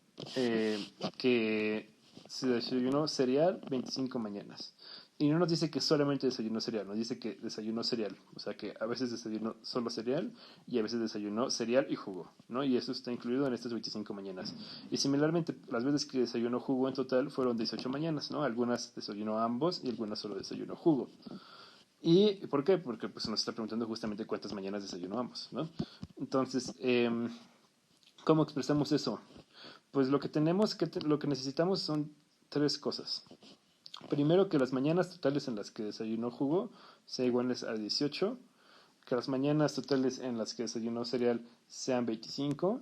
S1: que se desayunó cereal 25 mañanas. Y no nos dice que solamente desayunó cereal, nos dice que desayunó cereal. O sea que a veces desayunó solo cereal y a veces desayunó cereal y jugo, ¿no? Y eso está incluido en estas 25 mañanas. Y similarmente, las veces que desayunó jugo en total fueron 18 mañanas, ¿no? Algunas desayunó ambos y algunas solo desayunó jugo. ¿Y por qué? Porque pues, nos está preguntando justamente cuántas mañanas desayunó ambos, ¿no? Entonces, ¿cómo expresamos eso? Pues lo que tenemos lo que necesitamos son tres cosas. Primero, que las mañanas totales en las que desayunó jugo sean iguales a 18, que las mañanas totales en las que desayunó cereal sean 25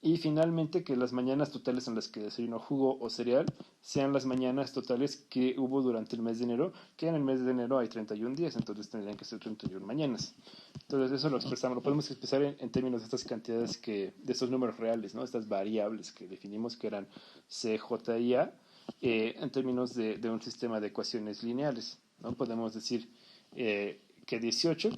S1: y finalmente que las mañanas totales en las que desayunó jugo o cereal sean las mañanas totales que hubo durante el mes de enero, que en el mes de enero hay 31 días, entonces tendrían que ser 31 mañanas. Entonces eso lo expresamos, lo podemos expresar en términos de estas cantidades de estos números reales, ¿no? Estas variables que definimos que eran C, J y A, en términos de un sistema de ecuaciones lineales, ¿no? Podemos decir que 18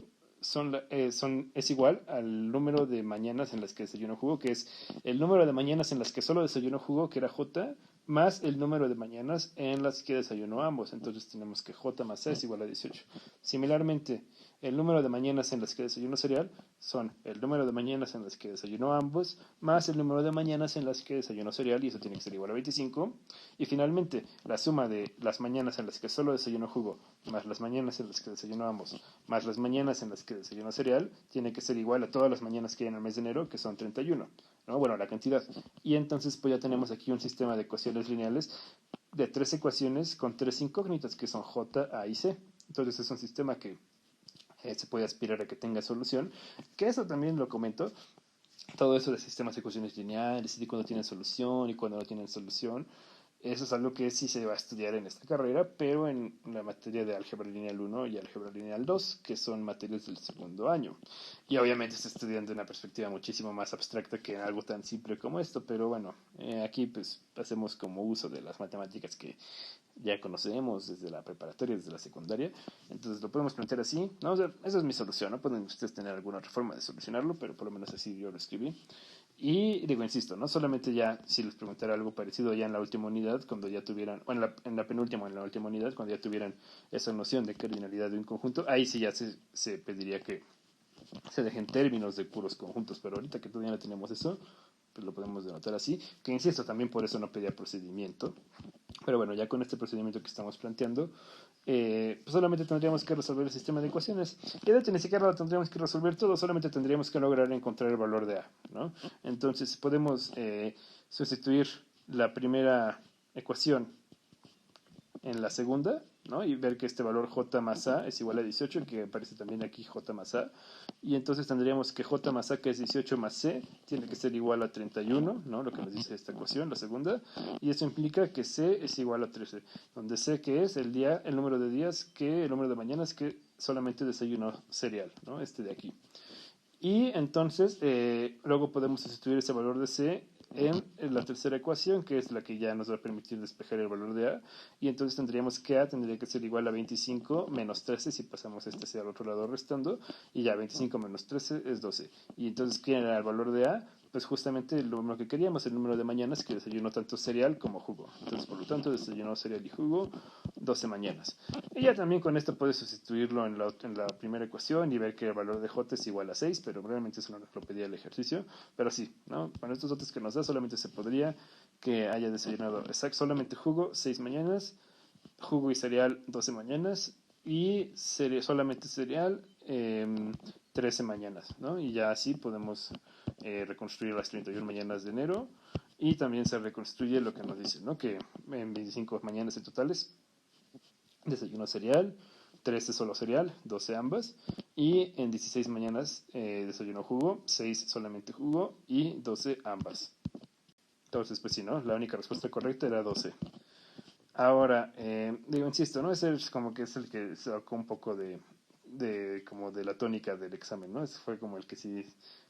S1: es igual al número de mañanas en las que desayuno jugo, que es el número de mañanas en las que solo desayuno jugo, que era J, más el número de mañanas en las que desayuno ambos. Entonces tenemos que J más C es igual a 18. Similarmente, el número de mañanas en las que desayuno cereal son el número de mañanas en las que desayuno ambos, más el número de mañanas en las que desayuno cereal, y eso tiene que ser igual a 25. Y finalmente, la suma de las mañanas en las que solo desayuno jugo, más las mañanas en las que desayuno ambos, más las mañanas en las que desayuno cereal, tiene que ser igual a todas las mañanas que hay en el mes de enero, que son 31, ¿no? Bueno, la cantidad. Y entonces pues ya tenemos aquí un sistema de ecuaciones lineales de tres ecuaciones con tres incógnitas, que son J, A y C. Entonces es un sistema que se puede aspirar a que tenga solución, que eso también lo comento, todo eso de sistemas de ecuaciones lineales y de cuando tienen solución y cuando no tienen solución. Eso es algo que sí se va a estudiar en esta carrera, pero en la materia de álgebra lineal 1 y álgebra lineal 2, que son materias del segundo año. Y obviamente se estudian de una perspectiva muchísimo más abstracta que en algo tan simple como esto, pero bueno, aquí pues hacemos como uso de las matemáticas que ya conocemos desde la preparatoria, desde la secundaria. Entonces lo podemos plantear así, ¿no? O sea, esa es mi solución, ¿no? Pueden ustedes tener alguna otra forma de solucionarlo, pero por lo menos así yo lo escribí. Y digo, insisto, no solamente ya si les preguntara algo parecido ya en la última unidad, cuando ya tuvieran, o en la penúltima o en la última unidad, cuando ya tuvieran esa noción de cardinalidad de un conjunto, ahí sí ya se pediría que se dejen términos de puros conjuntos, pero ahorita que todavía no tenemos eso, pues lo podemos denotar así, que insisto, también por eso no pedía procedimiento, pero bueno, ya con este procedimiento que estamos planteando, pues solamente tendríamos que resolver el sistema de ecuaciones. Y de hecho ni siquiera lo tendríamos que resolver todo, solamente tendríamos que lograr encontrar el valor de A, ¿no? Entonces podemos sustituir la primera ecuación en la segunda, ¿no? Y ver que este valor J más A es igual a 18, que aparece también aquí J más A. Y entonces tendríamos que J más A, que es 18 más C, tiene que ser igual a 31, ¿no? Lo que nos dice esta ecuación, la segunda. Y eso implica que C es igual a 13, donde C que es el día, el número de días, que el número de mañanas que solamente desayuno cereal, ¿no? Este de aquí. Y entonces luego podemos sustituir ese valor de C en la tercera ecuación, que es la que ya nos va a permitir despejar el valor de A. Y entonces tendríamos que A tendría que ser igual a 25 menos 13 si pasamos este hacia el otro lado restando. Y ya 25 menos 13 es 12. Y entonces, ¿qué era el valor de A? pues justamente lo número que queríamos, el número de mañanas que desayunó tanto cereal como jugo. Entonces, por lo tanto, desayunó cereal y jugo 12 mañanas. Y ya también con esto puedes sustituirlo en la primera ecuación y ver que el valor de J es igual a 6, pero realmente eso no nos lo pedía el ejercicio. Pero sí, ¿no? Con estos datos que nos da, solamente se podría que haya desayunado solamente jugo 6 mañanas, jugo y cereal 12 mañanas y solamente cereal 13 mañanas, ¿no? Y ya así podemos reconstruir las 31 mañanas de enero y también se reconstruye lo que nos dice, ¿no? Que en 25 mañanas en totales desayuno cereal, 13 solo cereal, 12 ambas, y en 16 mañanas desayuno jugo, 6 solamente jugo y 12 ambas. Entonces, pues sí, ¿no? La única respuesta correcta era 12. Ahora, digo, insisto, ¿no? Ese es como que es el que sacó un poco como de la tónica del examen, ¿no? Ese fue como el que sí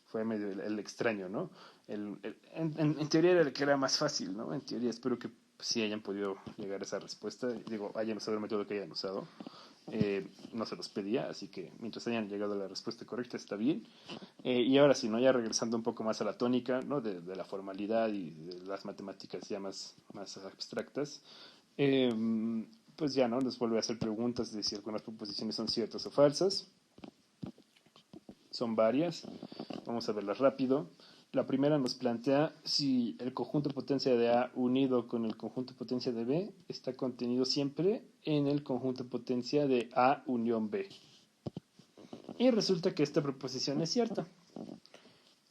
S1: fue medio el extraño, ¿no? En teoría era el que era más fácil, ¿no? En teoría espero que sí hayan podido llegar a esa respuesta. Digo, hayan usado el método que hayan usado. No se los pedía, así que mientras hayan llegado a la respuesta correcta está bien. Y ahora sí, ¿no? Ya regresando un poco más a la tónica, ¿no? De la formalidad y de las matemáticas ya más abstractas. Eh, pues ya, ¿no? Nos vuelve a hacer preguntas de si algunas proposiciones son ciertas o falsas. Son varias. Vamos a verlas rápido. La primera nos plantea si el conjunto potencia de A unido con el conjunto potencia de B está contenido siempre en el conjunto potencia de A unión B. Y resulta que esta proposición es cierta,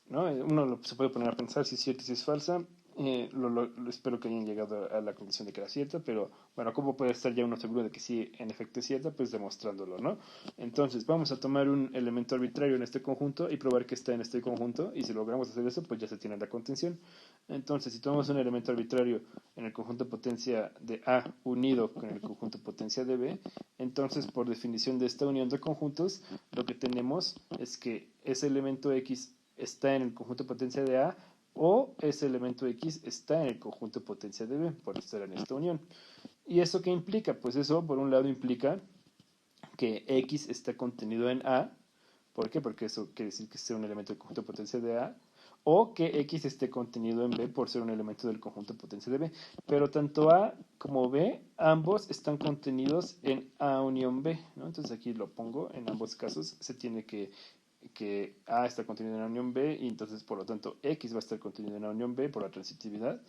S1: ¿no? Uno se puede poner a pensar si es cierta y si es falsa. Espero que hayan llegado a la conclusión de que era cierta, pero bueno, ¿cómo puede estar ya uno seguro de que sí, en efecto es cierta? Pues demostrándolo, ¿no? Entonces, vamos a tomar un elemento arbitrario en este conjunto y probar que está en este conjunto, y si logramos hacer eso, pues ya se tiene la contención. Entonces, si tomamos un elemento arbitrario en el conjunto potencia de A unido con el conjunto potencia de B, entonces, por definición de esta unión de conjuntos, lo que tenemos es que ese elemento X está en el conjunto potencia de A o ese elemento X está en el conjunto potencia de B por estar en esta unión. ¿Y eso qué implica? Pues eso, por un lado, implica que X está contenido en A. ¿Por qué? Porque eso quiere decir que sea un elemento del conjunto potencia de A. O que X esté contenido en B por ser un elemento del conjunto potencia de B. Pero tanto A como B, ambos están contenidos en A unión B, ¿no? Entonces aquí lo pongo, en ambos casos se tiene que A está contenido en la unión B y entonces por lo tanto X va a estar contenido en la unión B por la transitividad,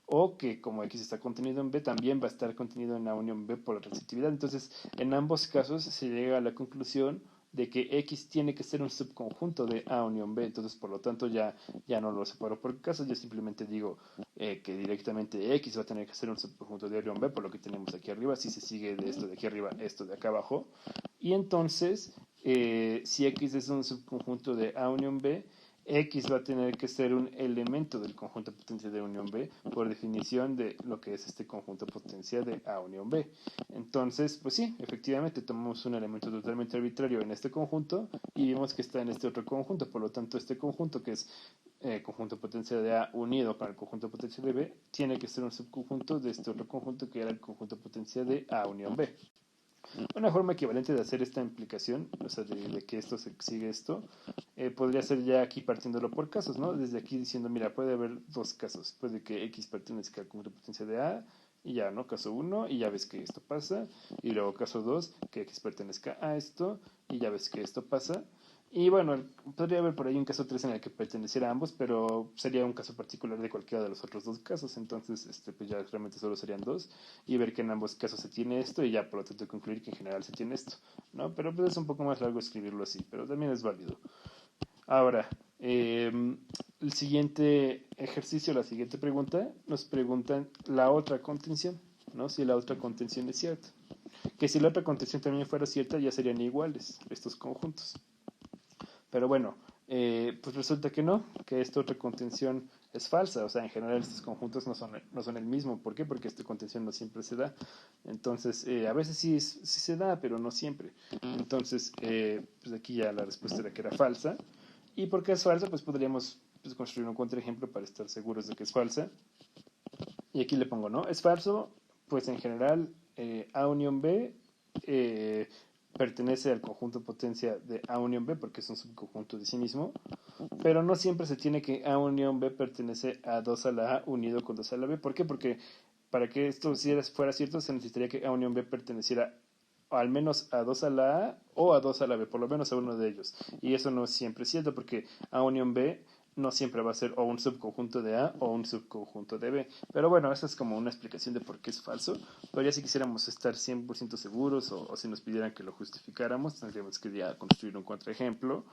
S1: o que como X está contenido en B también va a estar contenido en la unión B por la transitividad. Entonces en ambos casos se llega a la conclusión de que X tiene que ser un subconjunto de A unión B. Entonces por lo tanto ya no lo separo por casos, yo simplemente digo que directamente X va a tener que ser un subconjunto de A unión B por lo que tenemos aquí arriba, si se sigue de esto de aquí arriba, esto de acá abajo. Y entonces si X es un subconjunto de A unión B, X va a tener que ser un elemento del conjunto potencia de unión B por definición de lo que es este conjunto potencia de A unión B. Entonces, pues sí, efectivamente tomamos un elemento totalmente arbitrario en este conjunto y vimos que está en este otro conjunto. Por lo tanto, este conjunto que es conjunto potencia de A unido con el conjunto potencia de B tiene que ser un subconjunto de este otro conjunto que era el conjunto potencia de A unión B. Una forma equivalente de hacer esta implicación, o sea, de que esto se sigue esto, podría ser ya aquí partiéndolo por casos, ¿no? Desde aquí diciendo, mira, puede haber dos casos. Puede que X pertenezca al conjunto de potencia de A, y ya, ¿no? Caso 1, y ya ves que esto pasa. Y luego caso 2, que X pertenezca a esto, y ya ves que esto pasa. Y bueno, podría haber por ahí un caso 3 en el que perteneciera a ambos, pero sería un caso particular de cualquiera de los otros dos casos. Entonces, pues ya realmente solo serían dos. Y ver que en ambos casos se tiene esto, y ya por lo tanto concluir que en general se tiene esto, ¿no? Pero pues es un poco más largo escribirlo así, pero también es válido. Ahora, el siguiente ejercicio, la siguiente pregunta, nos preguntan la otra contención, ¿no? Si la otra contención es cierta. Que si la otra contención también fuera cierta, ya serían iguales estos conjuntos. Pero bueno, pues resulta que no, que esta otra contención es falsa. O sea, en general estos conjuntos no son el mismo. ¿Por qué? Porque esta contención no siempre se da. Entonces, a veces sí se da, pero no siempre. Entonces, pues aquí ya la respuesta era que era falsa. ¿Y por qué es falsa? Pues podríamos construir un contraejemplo para estar seguros de que es falsa. Y aquí le pongo, ¿no? Es falso, pues en general A unión B pertenece al conjunto potencia de A unión B porque es un subconjunto de sí mismo. pero no siempre se tiene que A unión B pertenece a 2 a la A unido con 2 a la B. ¿Por qué? Porque para que esto fuera cierto se necesitaría que A unión B perteneciera al menos a 2 a la A o a 2 a la B, por lo menos a uno de ellos. Y eso no es siempre cierto porque A unión B no siempre va a ser o un subconjunto de A o un subconjunto de B. Pero bueno, esa es como una explicación de por qué es falso. Pero ya si quisiéramos estar 100% seguros o si nos pidieran que lo justificáramos, tendríamos que ya construir un contraejemplo.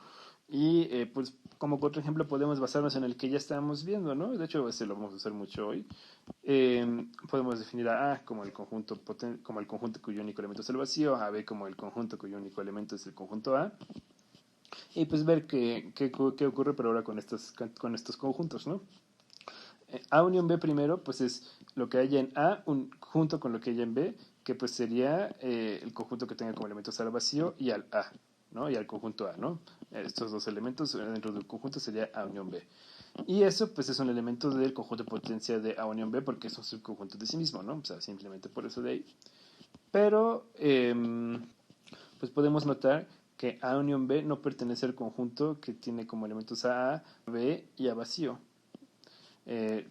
S1: Y pues como contraejemplo podemos basarnos en el que ya estábamos viendo, ¿no? De hecho, ese lo vamos a usar mucho hoy. Podemos definir a A como el conjunto como el conjunto cuyo único elemento es el vacío, a B como el conjunto cuyo único elemento es el conjunto A, y pues ver qué ocurre pero ahora con estos conjuntos, ¿no? A unión B primero, pues es lo que haya en A junto con lo que haya en B, que pues sería el conjunto que tenga como elementos al vacío y al A, ¿no? Y al conjunto A, ¿no? Estos dos elementos dentro del conjunto sería A unión B. Y eso pues es un elemento del conjunto de potencia de A unión B porque es un subconjunto de sí mismo, ¿no? O sea, simplemente por eso de ahí. Pero, pues podemos notar que A unión B no pertenece al conjunto que tiene como elementos a B y a vacío.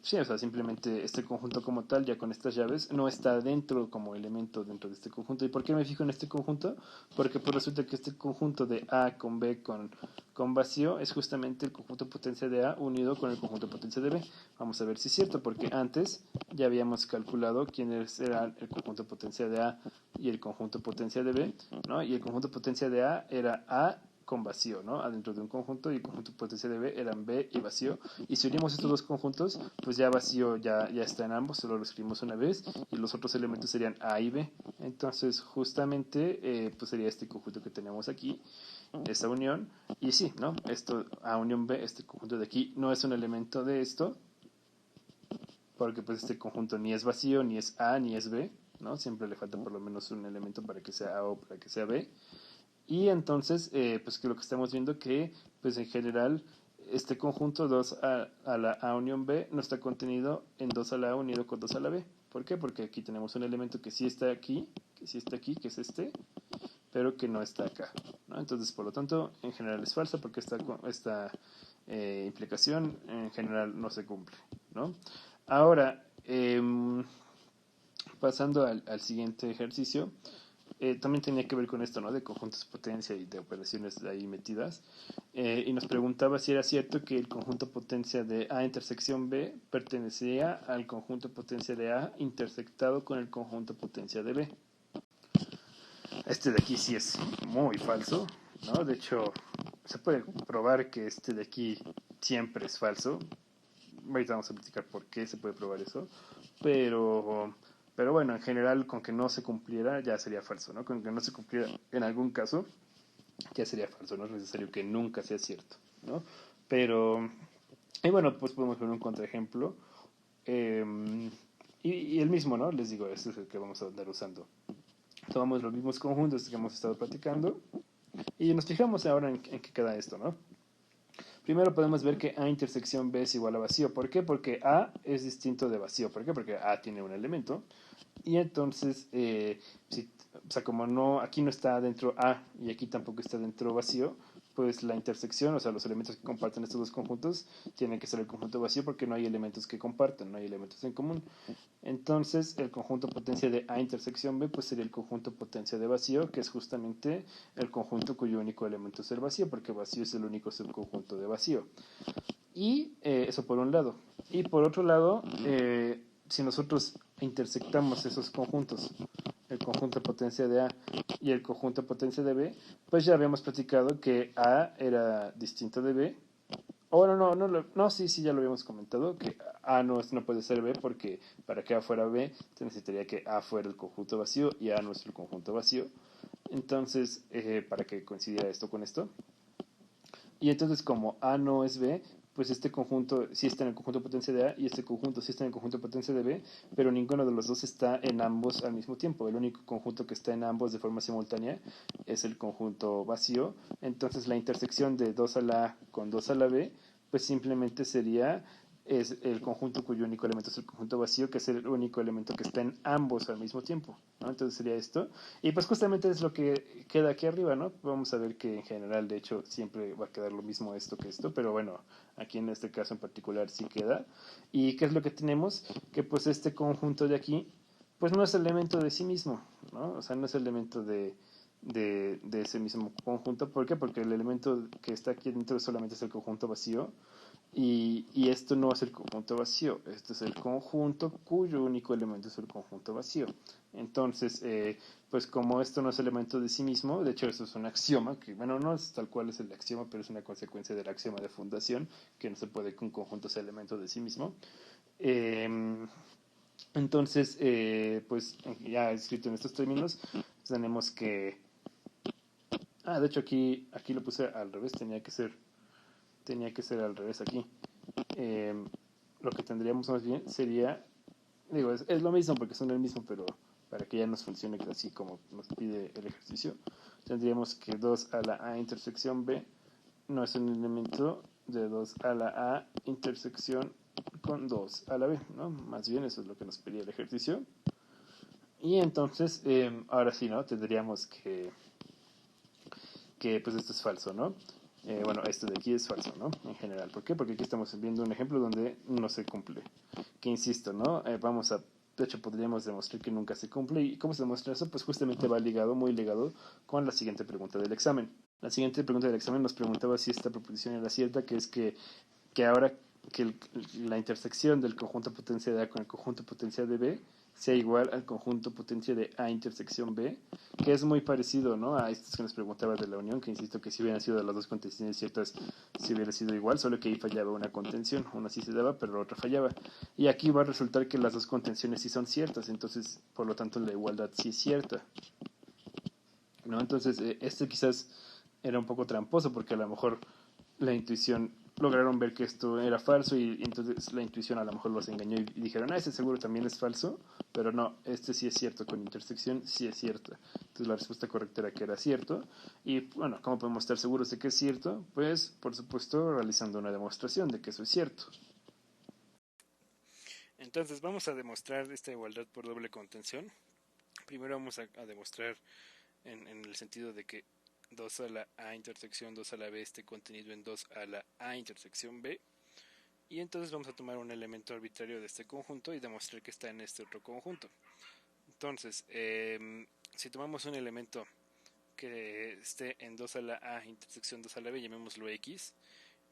S1: Sí, o sea, simplemente este conjunto como tal, ya con estas llaves, no está dentro como elemento dentro de este conjunto. ¿Y por qué me fijo en este conjunto? Porque pues resulta que este conjunto de A con B con vacío es justamente el conjunto potencia de A unido con el conjunto potencia de B. Vamos a ver si es cierto, porque antes ya habíamos calculado quiénes eran el conjunto potencia de A y el conjunto potencia de B, ¿no? Y el conjunto potencia de A era A con vacío, ¿no? Adentro de un conjunto y el conjunto potencia de B eran B y vacío. Y si unimos estos dos conjuntos, pues ya vacío ya está en ambos, solo lo escribimos una vez y los otros elementos serían A y B. Entonces, justamente, pues sería este conjunto que tenemos aquí, esta unión. Y sí, ¿no? Esto, A unión B, este conjunto de aquí, no es un elemento de esto, porque pues este conjunto ni es vacío, ni es A, ni es B, ¿no? Siempre le falta por lo menos un elemento para que sea A o para que sea B. Y entonces, pues que lo que estamos viendo que, pues en general, este conjunto 2 a la A unión B no está contenido en 2 a la A unido con 2 a la B. ¿Por qué? Porque aquí tenemos un elemento que sí está aquí, que es este, pero que no está acá, ¿no? Entonces, por lo tanto, en general es falsa porque esta implicación en general no se cumple, ¿no? Ahora, pasando al siguiente ejercicio, también tenía que ver con esto, ¿no? De conjuntos potencia y de operaciones ahí metidas. Y nos preguntaba si era cierto que el conjunto potencia de A intersección B pertenecía al conjunto potencia de A intersectado con el conjunto potencia de B. Este de aquí sí es muy falso, ¿no? De hecho, se puede probar que este de aquí siempre es falso. Ahorita vamos a platicar por qué se puede probar eso. Pero bueno, en general, con que no se cumpliera ya sería falso, ¿no? Con que no se cumpliera en algún caso ya sería falso, no es necesario que nunca sea cierto, ¿no? Pero, y bueno, pues podemos ver un contraejemplo. Y el mismo, ¿no? Les digo, este es el que vamos a andar usando. Tomamos los mismos conjuntos que hemos estado platicando y nos fijamos ahora en qué queda esto, ¿no? Primero podemos ver que A intersección B es igual a vacío. ¿Por qué? Porque A es distinto de vacío. ¿Por qué? Porque A tiene un elemento. Y entonces, o sea, como no, aquí no está dentro A y aquí tampoco está dentro vacío, pues la intersección, o sea, los elementos que comparten estos dos conjuntos, tienen que ser el conjunto vacío porque no hay elementos que comparten, no hay elementos en común. Entonces, el conjunto potencia de A intersección B, pues sería el conjunto potencia de vacío, que es justamente el conjunto cuyo único elemento es el vacío, porque vacío es el único subconjunto de vacío. Y eso por un lado. Y por otro lado, si nosotros intersectamos esos conjuntos, el conjunto potencia de A y el conjunto potencia de B, pues ya habíamos platicado que A era distinto de B. O bueno, no, sí, ya lo habíamos comentado, que A no puede ser B porque para que A fuera B, se necesitaría que A fuera el conjunto vacío y A no es el conjunto vacío. Entonces, para que coincidiera esto con esto. Y entonces como A no es B, pues este conjunto sí está en el conjunto potencia de A y este conjunto sí está en el conjunto potencia de B, pero ninguno de los dos está en ambos al mismo tiempo. El único conjunto que está en ambos de forma simultánea es el conjunto vacío. Entonces la intersección de 2 a la A con 2 a la B, pues simplemente sería es el conjunto cuyo único elemento es el conjunto vacío, que es el único elemento que está en ambos al mismo tiempo, ¿no? Entonces sería esto. Y pues justamente es lo que queda aquí arriba, ¿no? Vamos a ver que en general, de hecho, siempre va a quedar lo mismo esto que esto, pero bueno, aquí en este caso en particular sí queda. ¿Y qué es lo que tenemos? Que pues este conjunto de aquí, pues no es elemento de sí mismo, ¿no? O sea, no es elemento de ese mismo conjunto. ¿Por qué? Porque el elemento que está aquí dentro solamente es el conjunto vacío. Y esto no es el conjunto vacío, este es el conjunto cuyo único elemento es el conjunto vacío. Entonces, pues como esto no es elemento de sí mismo, de hecho eso es un axioma, que bueno, no es tal cual es el axioma, pero es una consecuencia del axioma de fundación, que no se puede que un conjunto sea elemento de sí mismo. Entonces, pues ya escrito en estos términos, tenemos que... de hecho aquí lo puse al revés, tenía que ser al revés aquí. Eh, lo que tendríamos más bien sería, digo, es lo mismo porque son el mismo, pero para que ya nos funcione así como nos pide el ejercicio, tendríamos que 2 a la A intersección B no es un elemento de 2 a la A intersección con 2 a la B, ¿no? Más bien eso es lo que nos pedía el ejercicio. Y entonces, ahora sí, ¿no? Tendríamos que pues esto es falso, ¿no? Bueno, esto de aquí es falso, ¿no? En general. ¿Por qué? Porque aquí estamos viendo un ejemplo donde no se cumple. Que insisto, ¿no? De hecho, podríamos demostrar que nunca se cumple. ¿Y cómo se demuestra eso? Pues justamente va ligado, muy ligado, con la siguiente pregunta del examen. La siguiente pregunta del examen nos preguntaba si esta proposición era cierta, que es que ahora que la intersección del conjunto potencia de A con el conjunto potencia de B sea igual al conjunto potencia de A intersección B, que es muy parecido, ¿no? A estos que nos preguntaba de la unión, que insisto que si hubieran sido las dos contenciones ciertas, si hubiera sido igual, solo que ahí fallaba una contención, una sí se daba, pero la otra fallaba. Y aquí va a resultar que las dos contenciones sí son ciertas, entonces, por lo tanto, la igualdad sí es cierta, ¿no? Entonces, este quizás era un poco tramposo, porque a lo mejor la intuición lograron ver que esto era falso y entonces la intuición a lo mejor los engañó y dijeron, ese seguro también es falso, pero no, este sí es cierto, con intersección sí es cierto. Entonces la respuesta correcta era que era cierto. Y bueno, ¿cómo podemos estar seguros de que es cierto? Pues por supuesto realizando una demostración de que eso es cierto. Entonces vamos a demostrar esta igualdad por doble contención. Primero vamos a demostrar en el sentido de que 2 a la A intersección 2 a la B esté contenido en 2 a la A intersección B. Y entonces vamos a tomar un elemento arbitrario de este conjunto y demostrar que está en este otro conjunto. Entonces, si tomamos un elemento que esté en 2 a la A intersección 2 a la B, llamémoslo X,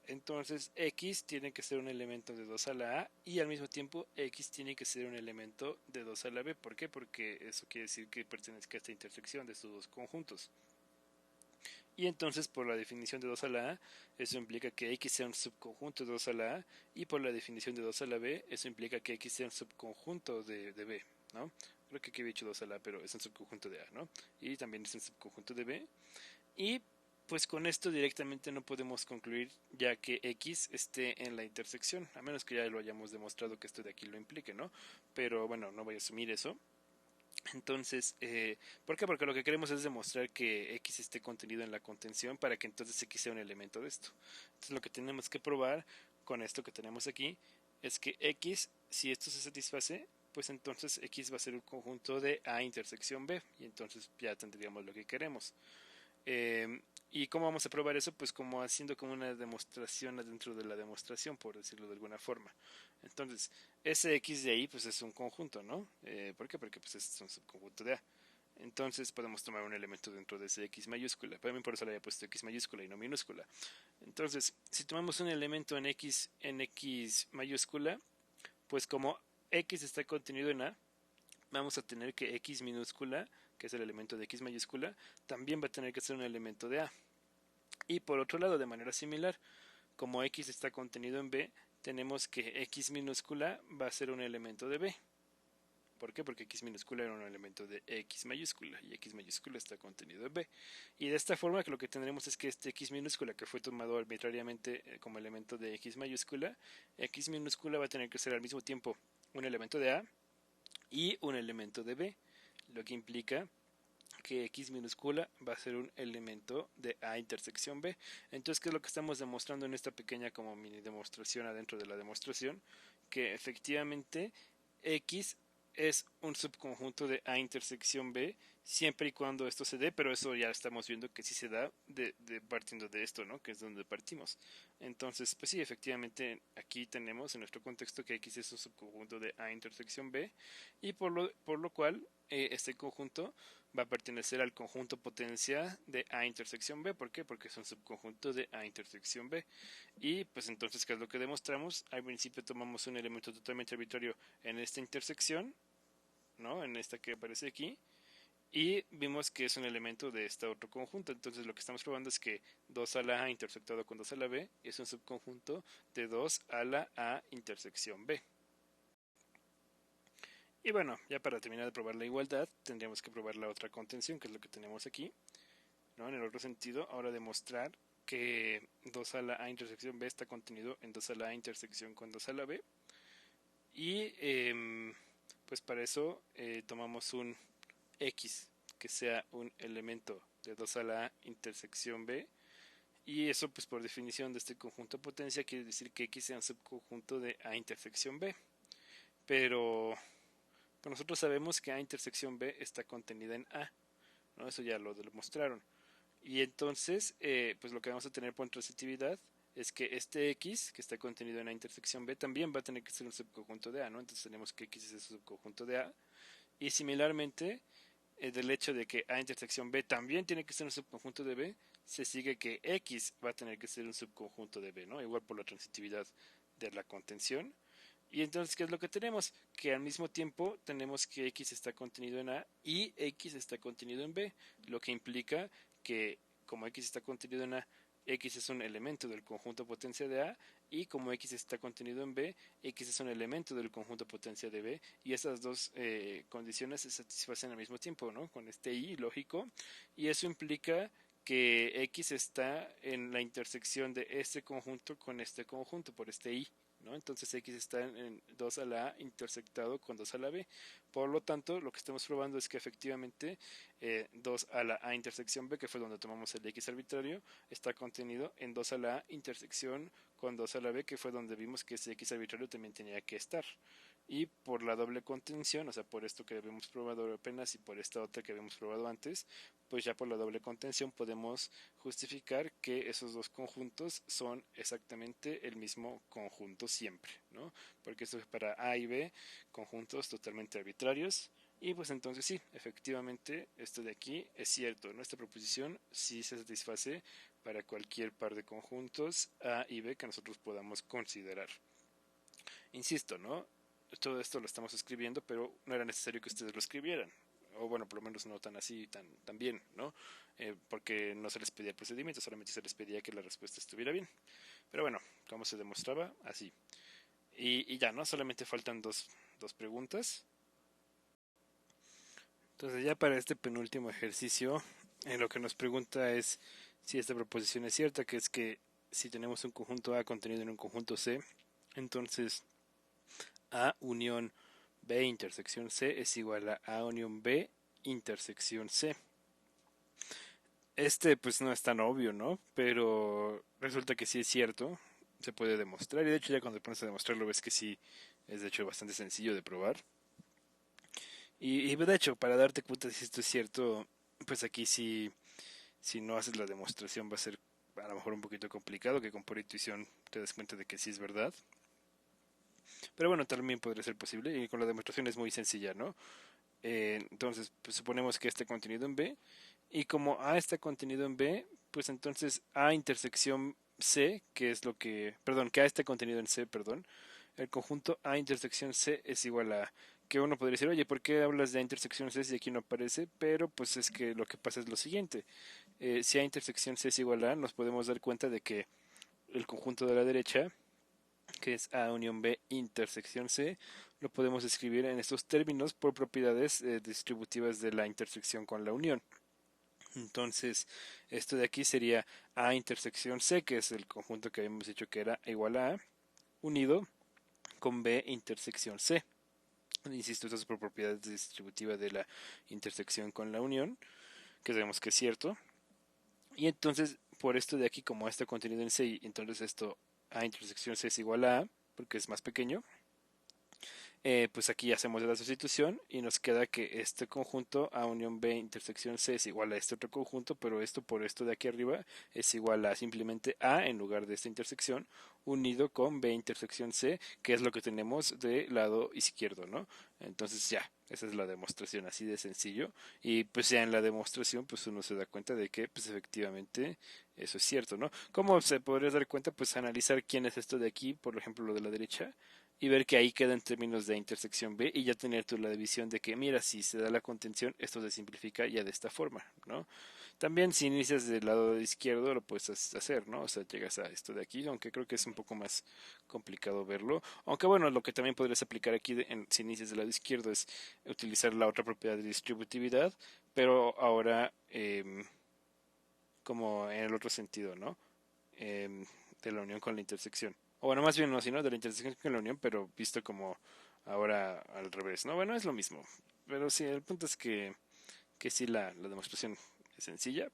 S1: entonces X tiene que ser un elemento de 2 a la A y al mismo tiempo X tiene que ser un elemento de 2 a la B. ¿Por qué? Porque eso quiere decir que pertenezca a esta intersección de estos dos conjuntos. Y entonces por la definición de 2 a la A, eso implica que X sea un subconjunto de 2 a la A, y por la definición de 2 a la B, eso implica que X sea un subconjunto de B, ¿no? Creo que aquí había dicho 2 a la A, pero es un subconjunto de A, ¿no? Y también es un subconjunto de B. Y pues con esto directamente no podemos concluir ya que X esté en la intersección, a menos que ya lo hayamos demostrado que esto de aquí lo implique, ¿no? Pero bueno, no voy a asumir eso. Entonces, ¿por qué? Porque lo que queremos es demostrar que X esté contenido en la contención para que entonces X sea un elemento de esto. Entonces lo que tenemos que probar con esto que tenemos aquí es que X, si esto se satisface, pues entonces X va a ser un conjunto de A intersección B y entonces ya tendríamos lo que queremos. ¿Y cómo vamos a probar eso? Pues como haciendo como una demostración dentro de la demostración, por decirlo de alguna forma. Entonces, ese X de ahí pues es un conjunto, ¿no? ¿Por qué? Porque pues es un subconjunto de A. Entonces podemos tomar un elemento dentro de ese X mayúscula. También por eso le había puesto X mayúscula y no minúscula. Entonces, si tomamos un elemento en X mayúscula, pues como X está contenido en A, vamos a tener que X minúscula, que es el elemento de X mayúscula, también va a tener que ser un elemento de A. Y por otro lado, de manera similar, como X está contenido en B, tenemos que X minúscula va a ser un elemento de B. ¿Por qué? Porque X minúscula era un elemento de X mayúscula y X mayúscula está contenido en B. Y de esta forma lo que tendremos es que este X minúscula que fue tomado arbitrariamente como elemento de X minúscula va a tener que ser al mismo tiempo un elemento de A y un elemento de B, lo que implica que X minúscula va a ser un elemento de A intersección B. Entonces, ¿qué es lo que estamos demostrando en esta pequeña como mini demostración adentro de la demostración? Que efectivamente X es un subconjunto de A intersección B siempre y cuando esto se dé, pero eso ya estamos viendo que sí se da partiendo de esto, ¿no? Que es donde partimos. Entonces, pues sí, efectivamente aquí tenemos en nuestro contexto que X es un subconjunto de A intersección B y por lo cual este conjunto va a pertenecer al conjunto potencia de A intersección B. ¿Por qué? Porque es un subconjunto de A intersección B. Y pues entonces, ¿qué es lo que demostramos? Al principio tomamos un elemento totalmente arbitrario en esta intersección, ¿no? En esta que aparece aquí. Y vimos que es un elemento de este otro conjunto. Entonces lo que estamos probando es que 2 a la A intersectado con 2 a la B es un subconjunto de 2 a la A intersección B. Y bueno, ya para terminar de probar la igualdad, tendríamos que probar la otra contención, que es lo que tenemos aquí, ¿no? En el otro sentido, ahora demostrar que 2 a la A intersección B está contenido en 2 a la A intersección con 2 a la B. Y pues para eso tomamos un X que sea un elemento de 2 a la A intersección B. Y eso pues por definición de este conjunto potencia quiere decir que X sea un subconjunto de A intersección B. Pero pues nosotros sabemos que A intersección B está contenida en A, ¿no? Eso ya lo demostraron. Y entonces, pues lo que vamos a tener por transitividad es que este X, que está contenido en A intersección B, también va a tener que ser un subconjunto de A, ¿no? Entonces tenemos que X es el subconjunto de A. Y similarmente, del hecho de que A intersección B también tiene que ser un subconjunto de B, se sigue que X va a tener que ser un subconjunto de B, ¿no? Igual por la transitividad de la contención. Y entonces, ¿qué es lo que tenemos? Que al mismo tiempo tenemos que X está contenido en A y X está contenido en B, lo que implica que como X está contenido en A, X es un elemento del conjunto potencia de A y como X está contenido en B, X es un elemento del conjunto potencia de B y esas dos condiciones se satisfacen al mismo tiempo, ¿no? Con este Y lógico y eso implica que X está en la intersección de este conjunto con este conjunto por este Y. ¿No? Entonces X está en 2 a la A intersectado con 2 a la B. Por lo tanto, lo que estamos probando es que efectivamente 2 a la A intersección B, que fue donde tomamos el X arbitrario, está contenido en 2 a la A intersección con 2 a la B, que fue donde vimos que ese X arbitrario también tenía que estar. Y por la doble contención, o sea, por esto que habíamos probado apenas y por esta otra que habíamos probado antes, pues ya por la doble contención podemos justificar que esos dos conjuntos son exactamente el mismo conjunto siempre, ¿no? Porque esto es para A y B, conjuntos totalmente arbitrarios. Y pues entonces sí, efectivamente esto de aquí es cierto, nuestra proposición sí se satisface para cualquier par de conjuntos A y B que nosotros podamos considerar. Insisto, ¿no? Todo esto lo estamos escribiendo, pero no era necesario que ustedes lo escribieran. O bueno, por lo menos no tan así, tan bien, ¿no? Porque no se les pedía el procedimiento, solamente se les pedía que la respuesta estuviera bien. Pero bueno, ¿cómo se demostraba? Así. Y ya, ¿no? Solamente faltan dos preguntas. Entonces ya para este penúltimo ejercicio, lo que nos pregunta es si esta proposición es cierta, que es que si tenemos un conjunto A contenido en un conjunto C, entonces A unión B intersección C es igual a A unión B intersección C. Este pues no es tan obvio, ¿no? Pero resulta que sí es cierto, se puede demostrar y de hecho ya cuando te pones a demostrarlo ves que sí es de hecho bastante sencillo de probar. Y de hecho, para darte cuenta si esto es cierto, pues aquí sí, si no haces la demostración va a ser a lo mejor un poquito complicado, que con pura intuición te des cuenta de que sí es verdad. Pero bueno, también podría ser posible y con la demostración es muy sencilla, ¿no? Entonces, pues suponemos que esté contenido en B y como A está contenido en B, pues entonces A intersección C, que es lo que, perdón, que A está contenido en C, perdón, el conjunto A intersección C es igual a, que uno podría decir, oye, ¿por qué hablas de A intersección C si aquí no aparece? Pero pues es que lo que pasa es lo siguiente, si A intersección C es igual a, nos podemos dar cuenta de que el conjunto de la derecha que es A unión B intersección C, lo podemos escribir en estos términos por propiedades distributivas de la intersección con la unión. Entonces, esto de aquí sería A intersección C, que es el conjunto que habíamos dicho que era igual a A, unido con B intersección C. Insisto, esto es por propiedades distributivas de la intersección con la unión. que sabemos que es cierto. Y entonces, por esto de aquí, como está contenido en C, entonces esto A intersección C es igual a porque es más pequeño. Pues aquí hacemos la sustitución y nos queda que este conjunto A unión B intersección C es igual a este otro conjunto, pero esto por esto de aquí arriba es igual a simplemente A en lugar de esta intersección unido con B intersección C, que es lo que tenemos del lado izquierdo, ¿no? Entonces ya, esa es la demostración así de sencillo, y pues ya en la demostración pues uno se da cuenta de que pues efectivamente eso es cierto, ¿no? ¿Cómo se podría dar cuenta? Pues analizar quién es esto de aquí, por ejemplo lo de la derecha, y ver que ahí queda en términos de intersección B y ya tener tú la división de que, mira, si se da la contención, esto se simplifica ya de esta forma, ¿no? También si inicias del lado izquierdo lo puedes hacer, ¿no? O sea, llegas a esto de aquí, aunque creo que es un poco más complicado verlo. Aunque bueno, lo que también podrías aplicar aquí si inicias del lado izquierdo es utilizar la otra propiedad de distributividad, pero ahora como en el otro sentido, ¿no? De la unión con la intersección. O bueno, más bien no, sino de la intersección con la unión, pero visto como ahora al revés, ¿no? Bueno, es lo mismo. Pero sí, el punto es que sí, la demostración es sencilla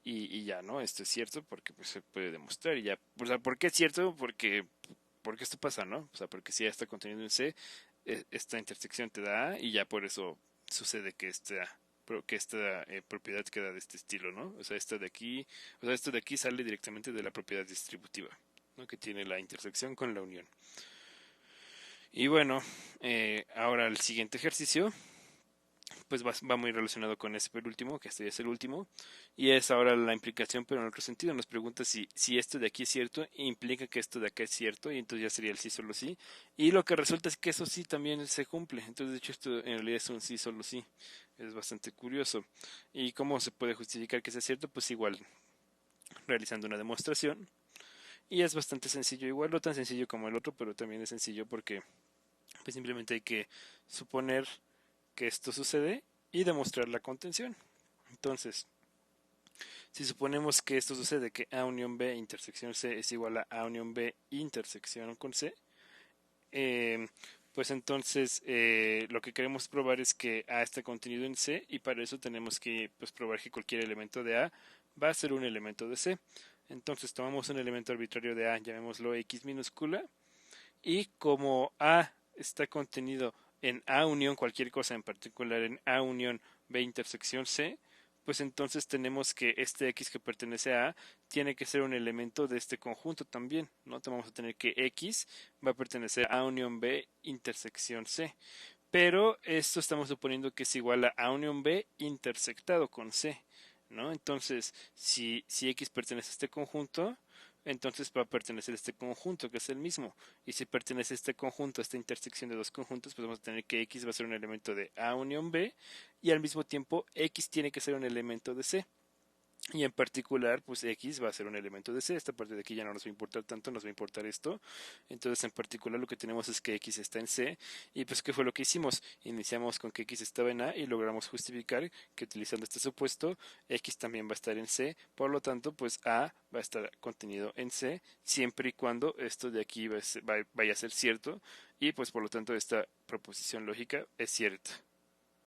S1: y ya, ¿no? Esto es cierto porque pues, se puede demostrar y ya. O sea, ¿por qué es cierto? Porque esto pasa, ¿no? O sea, porque si ya está contenido en C, esta intersección te da A y ya por eso sucede que esta propiedad queda de este estilo, ¿no? O sea, esto de aquí sale directamente de la propiedad distributiva, ¿no? Que tiene la intersección con la unión. Y bueno, ahora el siguiente ejercicio pues va muy relacionado con ese penúltimo, que este ya es el último, y es ahora la implicación, pero en otro sentido. Nos pregunta si esto de aquí es cierto, implica que esto de acá es cierto, y entonces ya sería el sí solo sí. Y lo que resulta es que eso sí también se cumple. Entonces, de hecho, esto en realidad es un sí solo sí. Es bastante curioso. ¿Y cómo se puede justificar que sea cierto? Pues igual, realizando una demostración. Y es bastante sencillo, igual no tan sencillo como el otro, pero también es sencillo porque pues simplemente hay que suponer que esto sucede y demostrar la contención. Entonces, si suponemos que esto sucede, que A unión B intersección C es igual a unión B intersección con C, eh, pues entonces lo que queremos probar es que A está contenido en C y para eso tenemos que pues, probar que cualquier elemento de A va a ser un elemento de C. Entonces tomamos un elemento arbitrario de A, llamémoslo X minúscula, y como A está contenido en A unión cualquier cosa, en particular en A unión B intersección C, pues entonces tenemos que este X que pertenece a A tiene que ser un elemento de este conjunto también, ¿no? Vamos a tener que X va a pertenecer a unión B intersección C. Pero esto estamos suponiendo que es igual a unión B intersectado con C, ¿no? Entonces, si X pertenece a este conjunto, entonces va a pertenecer a este conjunto, que es el mismo. Y si pertenece a este conjunto, a esta intersección de dos conjuntos, pues vamos a tener que X va a ser un elemento de A unión B y al mismo tiempo X tiene que ser un elemento de C. Y en particular, pues X va a ser un elemento de C. Esta parte de aquí ya no nos va a importar tanto, nos va a importar esto. Entonces, en particular, lo que tenemos es que X está en C. Y pues, ¿qué fue lo que hicimos? Iniciamos con que X estaba en A y logramos justificar que utilizando este supuesto, X también va a estar en C. Por lo tanto, pues A va a estar contenido en C, siempre y cuando esto de aquí vaya a ser cierto. Y pues, por lo tanto, esta proposición lógica es cierta.